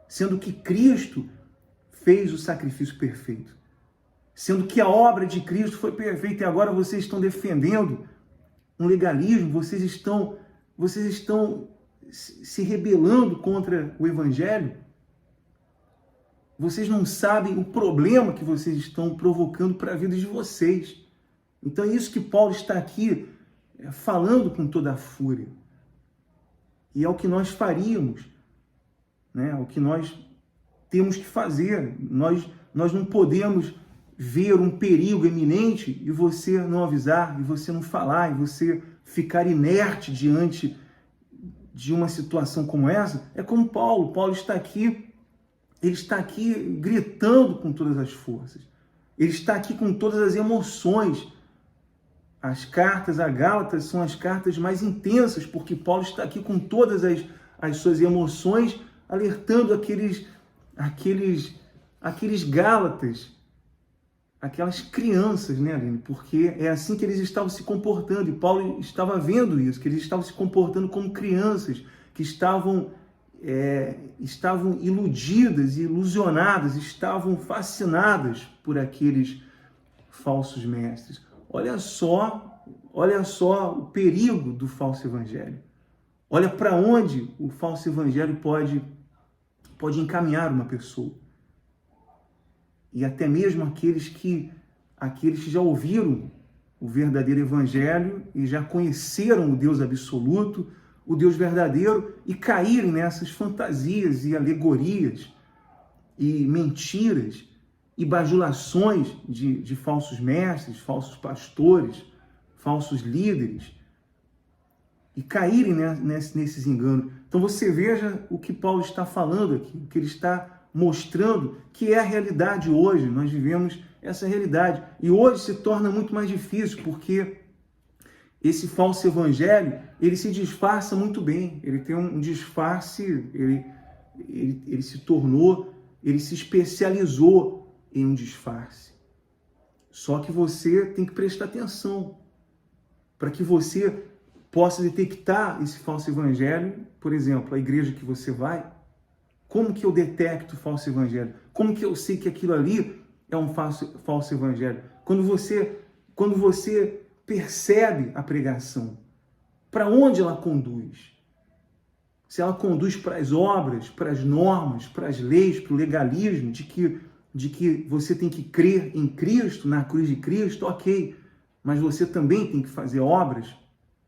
sendo que Cristo fez o sacrifício perfeito, sendo que a obra de Cristo foi perfeita e agora vocês estão defendendo um legalismo, vocês estão se rebelando contra o Evangelho. Vocês não sabem o problema que vocês estão provocando para a vida de vocês. Então é isso que Paulo está aqui falando com toda a fúria. E é o que nós faríamos, né? É o que nós temos que fazer. Nós não podemos ver um perigo iminente e você não avisar, e você não falar, e você ficar inerte diante de uma situação como essa. É como Paulo. Paulo está aqui, ele está aqui gritando com todas as forças. Ele está aqui com todas as emoções. As cartas a Gálatas são as cartas mais intensas, porque Paulo está aqui com todas as suas emoções, alertando aqueles Gálatas, aquelas crianças, né, Aline? Porque é assim que eles estavam se comportando, e Paulo estava vendo isso, que eles estavam se comportando como crianças, que estavam iludidas, ilusionadas, estavam fascinadas por aqueles falsos mestres. Olha só o perigo do falso evangelho. Olha para onde o falso evangelho pode encaminhar uma pessoa. E até mesmo aqueles que já ouviram o verdadeiro evangelho e já conheceram o Deus absoluto, o Deus verdadeiro, e caírem nessas fantasias e alegorias e mentiras e bajulações de falsos mestres, falsos pastores, falsos líderes, e caírem nesses enganos. Então você veja o que Paulo está falando aqui, o que ele está mostrando, que é a realidade hoje. Nós vivemos essa realidade. E hoje se torna muito mais difícil, porque esse falso evangelho, ele se disfarça muito bem. Ele tem um disfarce, ele se especializou em um disfarce. Só que você tem que prestar atenção para que você possa detectar esse falso evangelho. Por exemplo, a igreja que você vai, como que eu detecto o falso evangelho? Como que eu sei que aquilo ali é um falso evangelho? Quando você percebe a pregação, para onde ela conduz? Se ela conduz para as obras, para as normas, para as leis, para o legalismo, de que você tem que crer em Cristo, na cruz de Cristo, ok. Mas você também tem que fazer obras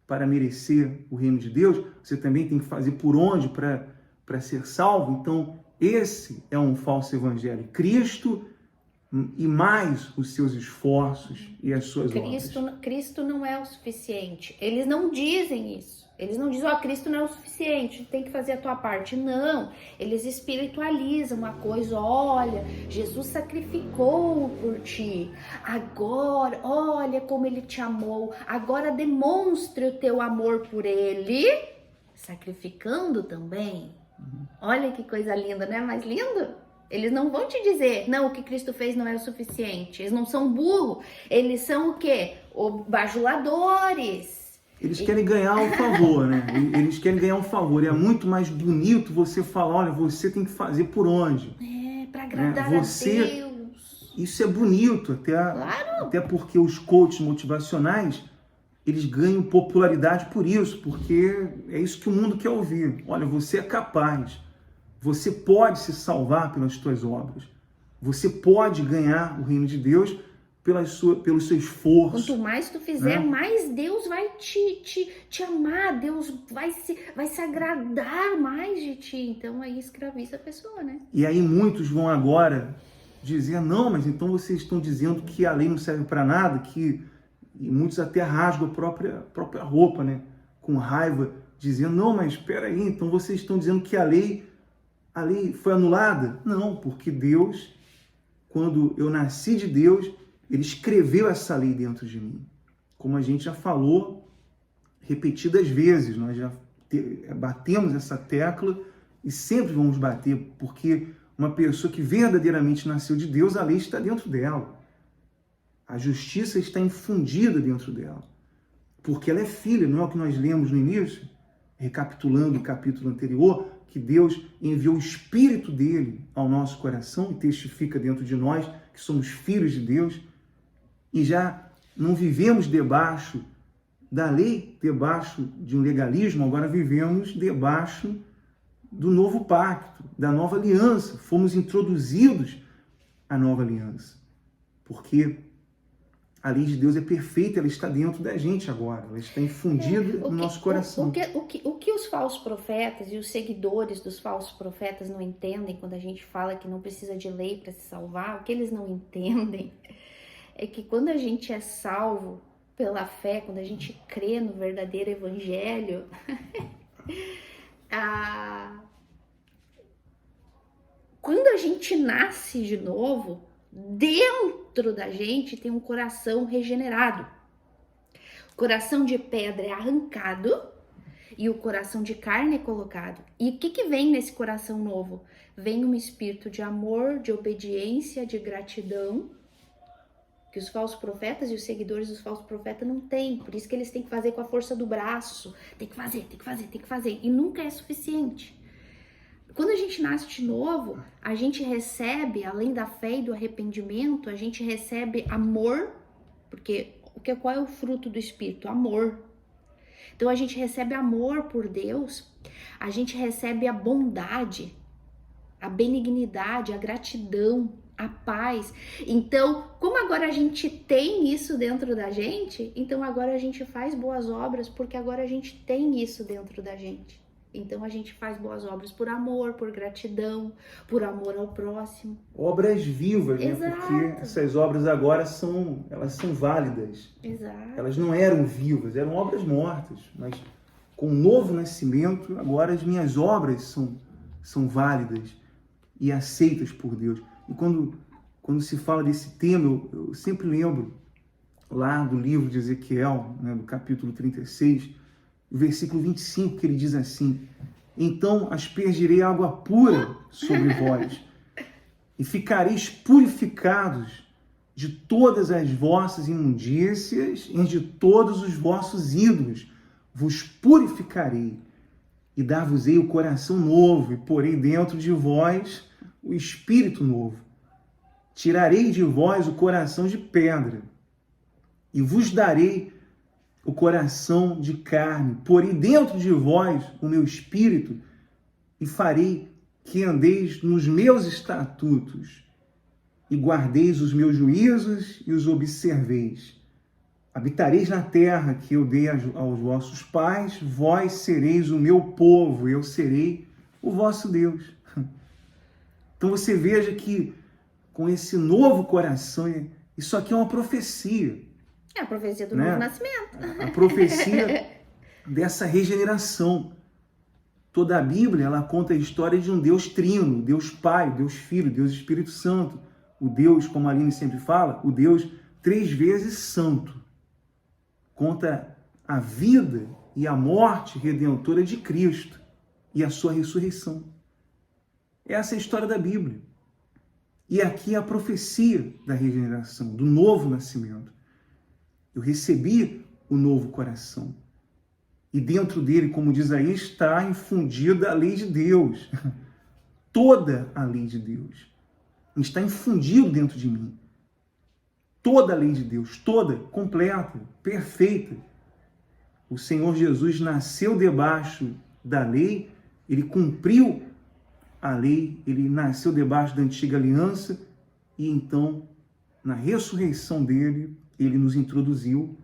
para merecer o reino de Deus. Você também tem que fazer por onde para para ser salvo. Então, esse é um falso evangelho. Cristo e mais os seus esforços e as suas obras. Cristo não é o suficiente. Eles não dizem isso. Eles não dizem, Cristo não é o suficiente, tem que fazer a tua parte. Não, eles espiritualizam a coisa. Olha, Jesus sacrificou por ti. Agora, olha como ele te amou. Agora demonstre o teu amor por ele, sacrificando também. Olha que coisa linda, não é mais lindo? Eles não vão te dizer, não, o que Cristo fez não é o suficiente. Eles não são burros. Eles são o quê? Bajuladores. Eles querem ganhar um favor, né? Eles querem ganhar um favor. E é muito mais bonito você falar, olha, você tem que fazer por onde? Para agradar a Deus. Isso é bonito, até porque os coaches motivacionais, eles ganham popularidade por isso, porque é isso que o mundo quer ouvir. Olha, você é capaz. Você pode se salvar pelas suas obras. Você pode ganhar o reino de Deus pelo seu esforço. Quanto mais tu fizer, mais Deus vai te amar. Deus vai se agradar mais de ti. Então aí escraviza a pessoa, né? E aí muitos vão agora dizer, não, mas então vocês estão dizendo que a lei não serve para nada, e muitos até rasgam a própria roupa, né? Com raiva, dizendo, não, mas espera aí, então vocês estão dizendo que a lei foi anulada? Não, porque Deus, quando eu nasci de Deus, Ele escreveu essa lei dentro de mim. Como a gente já falou repetidas vezes, nós já batemos essa tecla e sempre vamos bater, porque uma pessoa que verdadeiramente nasceu de Deus, a lei está dentro dela. A justiça está infundida dentro dela. Porque ela é filha, não é o que nós lemos no início? Recapitulando o capítulo anterior, que Deus enviou o Espírito dele ao nosso coração e testifica dentro de nós que somos filhos de Deus e já não vivemos debaixo da lei, debaixo de um legalismo, agora vivemos debaixo do novo pacto, da nova aliança. Fomos introduzidos à nova aliança, porque a lei de Deus é perfeita, ela está dentro da gente agora, ela está infundida no nosso coração. O que os falsos profetas e os seguidores dos falsos profetas não entendem quando a gente fala que não precisa de lei para se salvar, o que eles não entendem é que quando a gente é salvo pela fé, quando a gente crê no verdadeiro evangelho, quando a gente nasce de novo, dentro da gente tem um coração regenerado. O coração de pedra é arrancado e o coração de carne é colocado. E o que vem nesse coração novo? Vem um espírito de amor, de obediência, de gratidão, que os falsos profetas e os seguidores dos falsos profetas não têm. Por isso que eles têm que fazer com a força do braço. Tem que fazer. E nunca é suficiente. Quando a gente nasce de novo, a gente recebe, além da fé e do arrependimento, a gente recebe amor, porque qual é o fruto do Espírito? Amor. Então a gente recebe amor por Deus, a gente recebe a bondade, a benignidade, a gratidão, a paz. Então, como agora a gente tem isso dentro da gente, então agora a gente faz boas obras, porque agora a gente tem isso dentro da gente. Então a gente faz boas obras por amor, por gratidão, por amor ao próximo. Obras vivas, né? Exato. Porque essas obras agora elas são válidas. Exato. Elas não eram vivas, eram obras mortas. Mas com o novo nascimento, agora as minhas obras são válidas e aceitas por Deus. E quando se fala desse tema, eu sempre lembro lá do livro de Ezequiel, né, do capítulo 36, o versículo 25, que ele diz assim: então aspergirei água pura sobre vós, e ficareis purificados de todas as vossas imundícias e de todos os vossos ídolos. Vos purificarei, e dar-vos-ei o coração novo, e porei dentro de vós o espírito novo. Tirarei de vós o coração de pedra, e vos darei o coração de carne, porém dentro de vós o meu espírito, e farei que andeis nos meus estatutos, e guardeis os meus juízos e os observeis. Habitareis na terra que eu dei aos vossos pais, vós sereis o meu povo, eu serei o vosso Deus. Então você veja que com esse novo coração, isso aqui é uma profecia. É a profecia do né? novo nascimento. A profecia dessa regeneração. Toda a Bíblia, ela conta a história de um Deus trino, Deus Pai, Deus Filho, Deus Espírito Santo. O Deus, como a Aline sempre fala, o Deus 3 vezes santo. Conta a vida e a morte redentora de Cristo e a sua ressurreição. Essa é a história da Bíblia. E aqui é a profecia da regeneração, do novo nascimento. Eu recebi o novo coração. E dentro dele, como diz aí, está infundida a lei de Deus. Toda a lei de Deus. Está infundido dentro de mim. Toda a lei de Deus, toda, completa, perfeita. O Senhor Jesus nasceu debaixo da lei, ele cumpriu a lei, ele nasceu debaixo da antiga aliança e então, na ressurreição dele, ele nos introduziu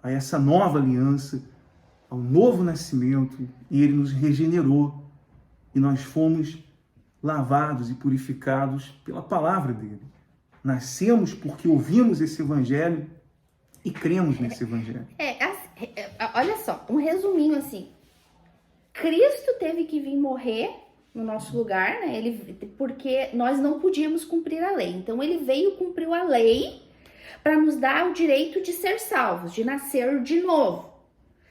a essa nova aliança, ao novo nascimento, e ele nos regenerou e nós fomos lavados e purificados pela palavra dele. Nascemos porque ouvimos esse evangelho e cremos nesse evangelho. Olha só, um resuminho assim. Cristo teve que vir morrer no nosso lugar, né? Porque nós não podíamos cumprir a lei. Então ele veio, cumpriu a lei para nos dar o direito de ser salvos, de nascer de novo.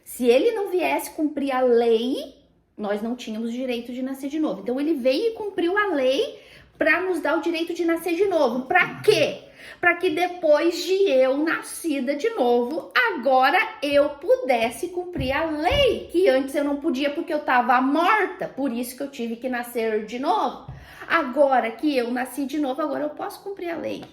Se ele não viesse cumprir a lei, nós não tínhamos o direito de nascer de novo. Então ele veio e cumpriu a lei para nos dar o direito de nascer de novo. Para quê? Para que depois de eu nascida de novo, agora eu pudesse cumprir a lei, que antes eu não podia porque eu estava morta, por isso que eu tive que nascer de novo. Agora que eu nasci de novo, agora eu posso cumprir a lei.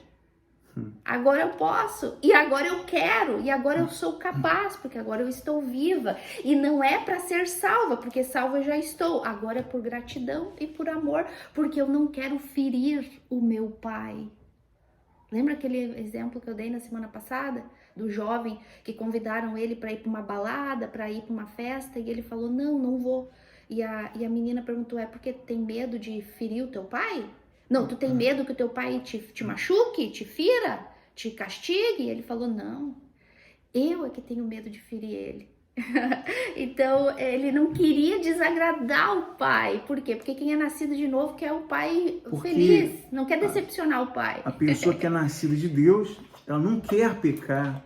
Agora eu posso, e agora eu quero, e agora eu sou capaz, porque agora eu estou viva. E não é para ser salva, porque salva eu já estou. Agora é por gratidão e por amor, porque eu não quero ferir o meu pai. Lembra aquele exemplo que eu dei na semana passada? Do jovem que convidaram ele para ir para uma balada, para ir para uma festa, e ele falou, não vou. E a menina perguntou, é porque tem medo de ferir o teu pai? Não, tu tem medo que o teu pai te machuque, te fira, te castigue? E ele falou, não, eu é que tenho medo de ferir ele. Então, ele não queria desagradar o pai. Por quê? Porque quem é nascido de novo quer o pai feliz, não quer decepcionar o pai. A pessoa que é nascida de Deus, ela não quer pecar.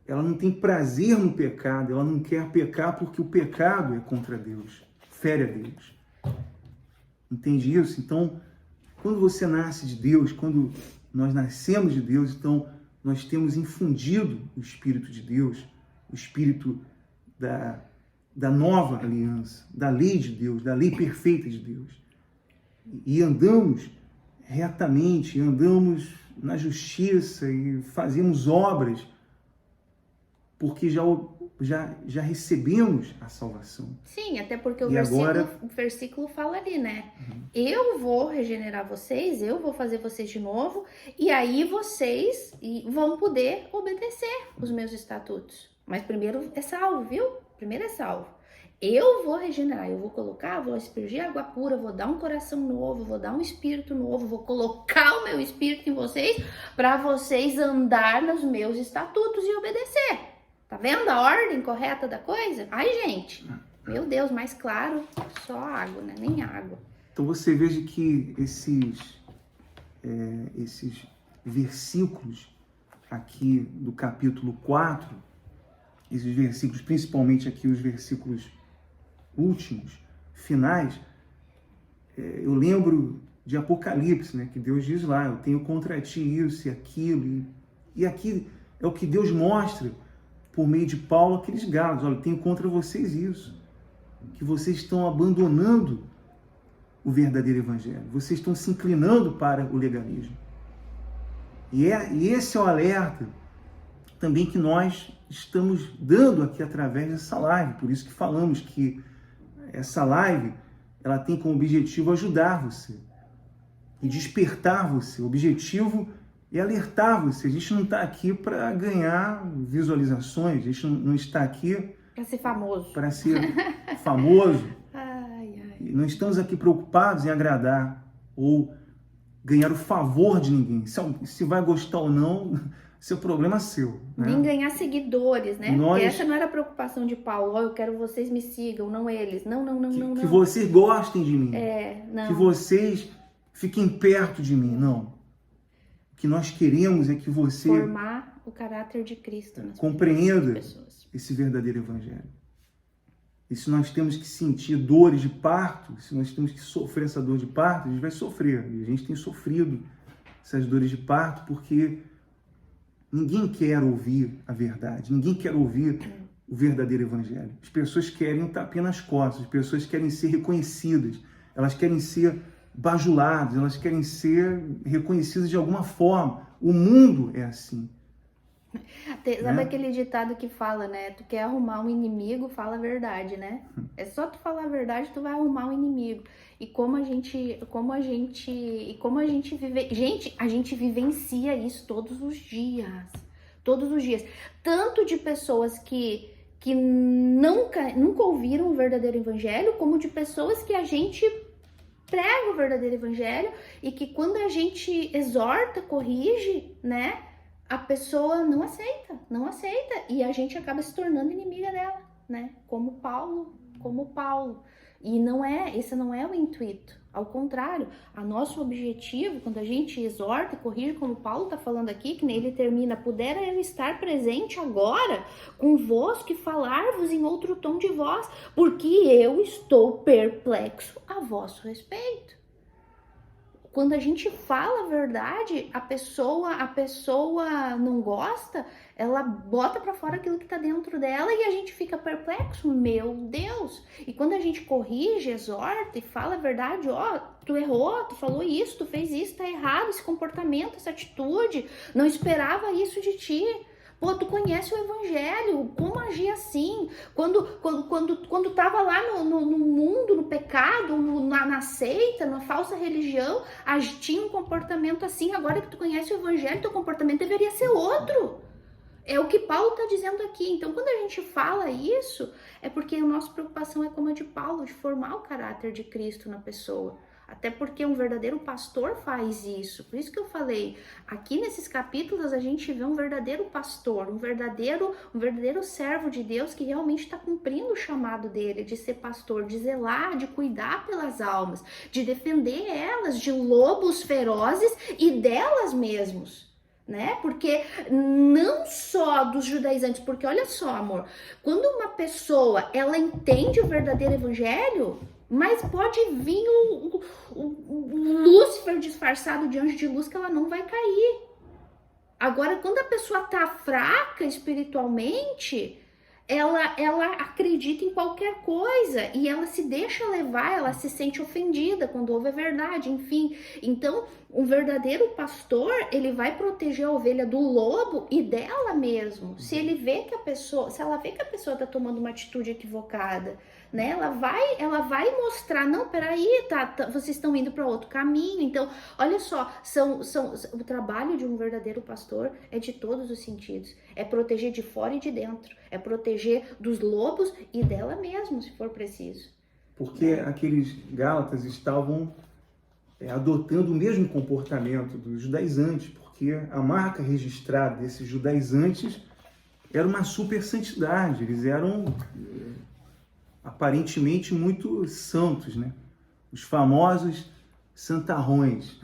Ela não tem prazer no pecado, ela não quer pecar porque o pecado é contra Deus, fere a Deus. Entende isso? Então, quando você nasce de Deus, quando nós nascemos de Deus, então nós temos infundido o Espírito de Deus, o Espírito da nova aliança, da lei de Deus, da lei perfeita de Deus. E andamos retamente, andamos na justiça e fazemos obras porque já recebemos a salvação. Sim, até porque o versículo fala ali, né? Eu vou regenerar vocês, eu vou fazer vocês de novo, e aí vocês vão poder obedecer os meus estatutos. Mas primeiro é salvo, viu? Primeiro é salvo. Eu vou regenerar, eu vou colocar, vou aspergir água pura, vou dar um coração novo, vou dar um espírito novo, vou colocar o meu espírito em vocês para vocês andar nos meus estatutos e obedecer. Tá vendo a ordem correta da coisa? Ai, gente, meu Deus, mais claro, só água, né? Nem água. Então você veja que esses versículos aqui do capítulo 4, esses versículos, principalmente aqui os versículos últimos, finais, eu lembro de Apocalipse, né? Que Deus diz lá, eu tenho contra ti isso e aquilo, e aqui é o que Deus mostra por meio de Paulo aqueles Gálatas, olha, eu tenho contra vocês isso, que vocês estão abandonando o verdadeiro evangelho, vocês estão se inclinando para o legalismo. E esse é o alerta também que nós estamos dando aqui através dessa live, por isso que falamos que essa live, ela tem como objetivo ajudar você e despertar você. O objetivo é alertar você. A gente não está aqui para ganhar visualizações, a gente não está aqui para ser famoso. Para ser famoso. Ai, ai. Não estamos aqui preocupados em agradar ou ganhar o favor de ninguém. Se vai gostar ou não, seu problema é seu. Né? Nem ganhar seguidores, né? Porque essa não era a preocupação de Paulo. Eu quero vocês me sigam, não eles. Não. Que vocês gostem de mim. Não. Que vocês fiquem perto de mim. Não. O que nós queremos é que você formar o caráter de Cristo nas compreenda pessoas. Esse verdadeiro evangelho. E se nós temos que sentir dores de parto, se nós temos que sofrer essa dor de parto, a gente vai sofrer. E a gente tem sofrido essas dores de parto porque ninguém quer ouvir a verdade, ninguém quer ouvir o verdadeiro evangelho. As pessoas querem um tapinha nas costas, as pessoas querem ser reconhecidas, elas querem ser bajuladas, elas querem ser reconhecidas de alguma forma. O mundo é assim. Sabe aquele ditado que fala, né? Tu quer arrumar um inimigo, fala a verdade, né? É só tu falar a verdade, tu vai arrumar um inimigo. E como a gente vive, gente, a gente vivencia isso todos os dias. Tanto de pessoas que nunca ouviram o verdadeiro evangelho, como de pessoas que a gente prega o verdadeiro evangelho e que quando a gente exorta, corrige, né? A pessoa não aceita, e a gente acaba se tornando inimiga dela, né? Como Paulo. E esse não é o intuito. Ao contrário, o nosso objetivo, quando a gente exorta e corrige, como Paulo está falando aqui, que nele termina, pudera eu estar presente agora convosco e falar-vos em outro tom de voz, porque eu estou perplexo a vosso respeito. Quando a gente fala a verdade, a pessoa não gosta, ela bota pra fora aquilo que tá dentro dela e a gente fica perplexo, meu Deus. E quando a gente corrige, exorta e fala a verdade, tu errou, tu falou isso, tu fez isso, tá errado esse comportamento, essa atitude, não esperava isso de ti. Pô, tu conhece o evangelho, como agir assim? Quando tava lá no mundo, no pecado, na seita, na falsa religião, tinha um comportamento assim. Agora que tu conhece o evangelho, teu comportamento deveria ser outro. É o que Paulo está dizendo aqui. Então, quando a gente fala isso, é porque a nossa preocupação é como a de Paulo, de formar o caráter de Cristo na pessoa. Até porque um verdadeiro pastor faz isso. Por isso que eu falei, aqui nesses capítulos a gente vê um verdadeiro pastor, um verdadeiro servo de Deus que realmente está cumprindo o chamado dele de ser pastor, de zelar, de cuidar pelas almas, de defender elas de lobos ferozes e delas mesmos. Né? Porque não só dos judaizantes, porque olha só, amor, quando uma pessoa ela entende o verdadeiro evangelho, mas pode vir o Lúcifer disfarçado de anjo de luz que ela não vai cair. Agora, quando a pessoa tá fraca espiritualmente, ela acredita em qualquer coisa e ela se deixa levar, ela se sente ofendida quando ouve a verdade, enfim. Então, um verdadeiro pastor, ele vai proteger a ovelha do lobo e dela mesmo. Se ela vê que a pessoa tá tomando uma atitude equivocada, né? Ela vai mostrar, não, peraí, vocês estão indo para outro caminho. Então, olha só, o trabalho de um verdadeiro pastor é de todos os sentidos. É proteger de fora e de dentro. É proteger dos lobos e dela mesma, se for preciso. Porque aqueles Gálatas estavam adotando o mesmo comportamento dos judaizantes, porque a marca registrada desses judaizantes era uma super santidade. Eles eram aparentemente muito santos, né? Os famosos santarrões.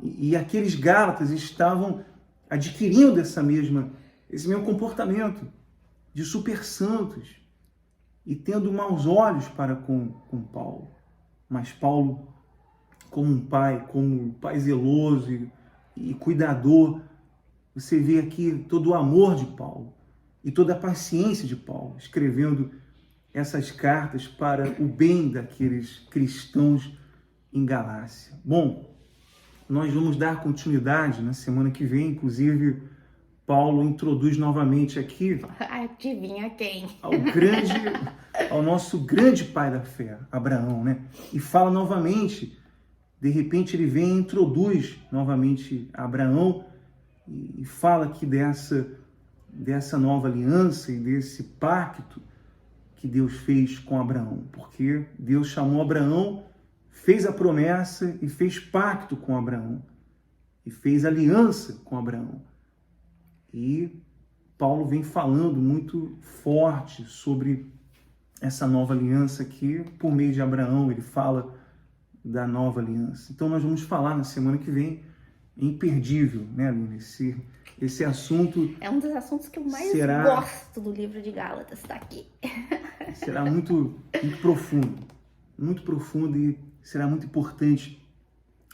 E aqueles Gálatas estavam adquirindo esse mesmo comportamento de super santos e tendo maus olhos para com Paulo. Mas Paulo, como um pai zeloso e cuidador, você vê aqui todo o amor de Paulo e toda a paciência de Paulo, escrevendo essas cartas para o bem daqueles cristãos em Galácia. Bom, nós vamos dar continuidade na semana que vem, inclusive Paulo introduz novamente aqui, adivinha quem? Ao nosso grande pai da fé, Abraão, né? E fala novamente, de repente ele vem e introduz novamente Abraão e fala aqui dessa nova aliança e desse pacto que Deus fez com Abraão, porque Deus chamou Abraão, fez a promessa e fez pacto com Abraão, e fez aliança com Abraão. E Paulo vem falando muito forte sobre essa nova aliança aqui, por meio de Abraão, ele fala da nova aliança. Então nós vamos falar na semana que vem, imperdível, né, Aline? Esse assunto... É um dos assuntos que eu mais gosto do livro de Gálatas, tá aqui. Será muito profundo e será muito importante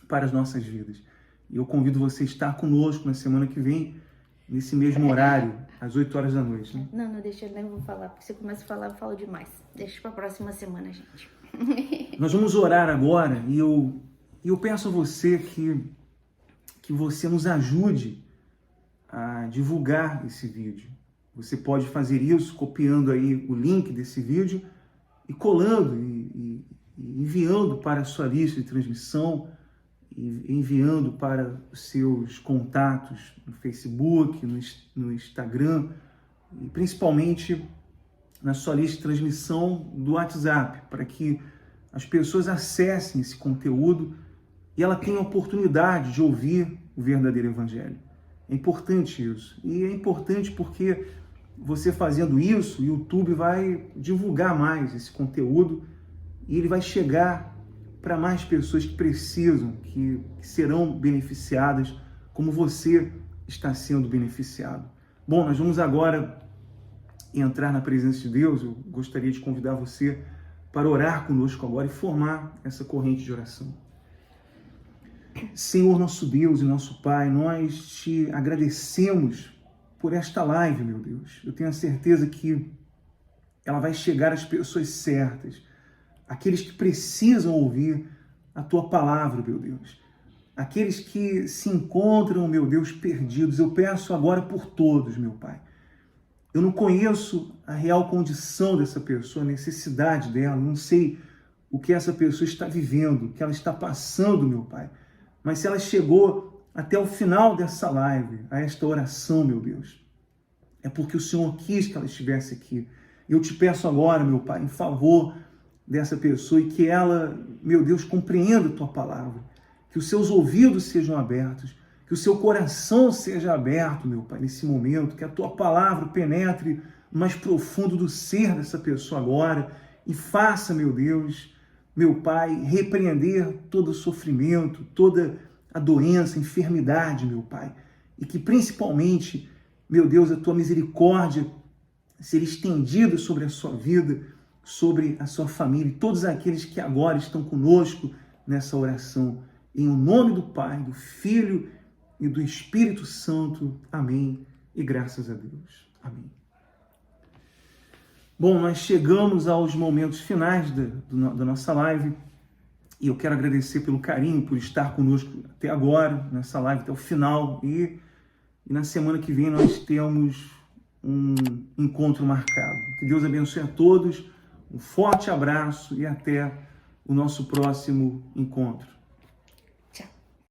para as nossas vidas. E eu convido você a estar conosco na semana que vem, nesse mesmo horário, às 8 horas da noite. Né? Não, deixa, eu nem vou falar, porque se eu começo a falar, eu falo demais. Deixa para a próxima semana, gente. Nós vamos orar agora e eu peço a você que você nos ajude a divulgar esse vídeo. Você pode fazer isso copiando aí o link desse vídeo e colando e enviando para a sua lista de transmissão, e enviando para os seus contatos no Facebook, no Instagram e principalmente na sua lista de transmissão do WhatsApp, para que as pessoas acessem esse conteúdo e ela tenha a oportunidade de ouvir o verdadeiro evangelho. É importante isso. E é importante porque você fazendo isso, o YouTube vai divulgar mais esse conteúdo e ele vai chegar para mais pessoas que precisam, que serão beneficiadas, como você está sendo beneficiado. Bom, nós vamos agora entrar na presença de Deus. Eu gostaria de convidar você para orar conosco agora e formar essa corrente de oração. Senhor, nosso Deus e nosso Pai, nós te agradecemos por esta live, meu Deus. Eu tenho a certeza que ela vai chegar às pessoas certas, aqueles que precisam ouvir a Tua palavra, meu Deus. Aqueles que se encontram, meu Deus, perdidos. Eu peço agora por todos, meu Pai. Eu não conheço a real condição dessa pessoa, a necessidade dela, não sei o que essa pessoa está vivendo, o que ela está passando, meu Pai. Mas se ela chegou até o final dessa live, a esta oração, meu Deus, é porque o Senhor quis que ela estivesse aqui. Eu te peço agora, meu Pai, em favor dessa pessoa e que ela, meu Deus, compreenda a Tua palavra, que os seus ouvidos sejam abertos, que o seu coração seja aberto, meu Pai, nesse momento, que a Tua palavra penetre no mais profundo do ser dessa pessoa agora e faça, meu Deus, meu Pai, repreender todo o sofrimento, toda a doença, a enfermidade, meu Pai, e que principalmente, meu Deus, a Tua misericórdia seja estendida sobre a sua vida, sobre a sua família e todos aqueles que agora estão conosco nessa oração. Em o nome do Pai, do Filho e do Espírito Santo. Amém. E graças a Deus. Amém. Bom, nós chegamos aos momentos finais da nossa live e eu quero agradecer pelo carinho, por estar conosco até agora, nessa live, até o final. E na semana que vem nós temos um encontro marcado. Que Deus abençoe a todos, um forte abraço e até o nosso próximo encontro.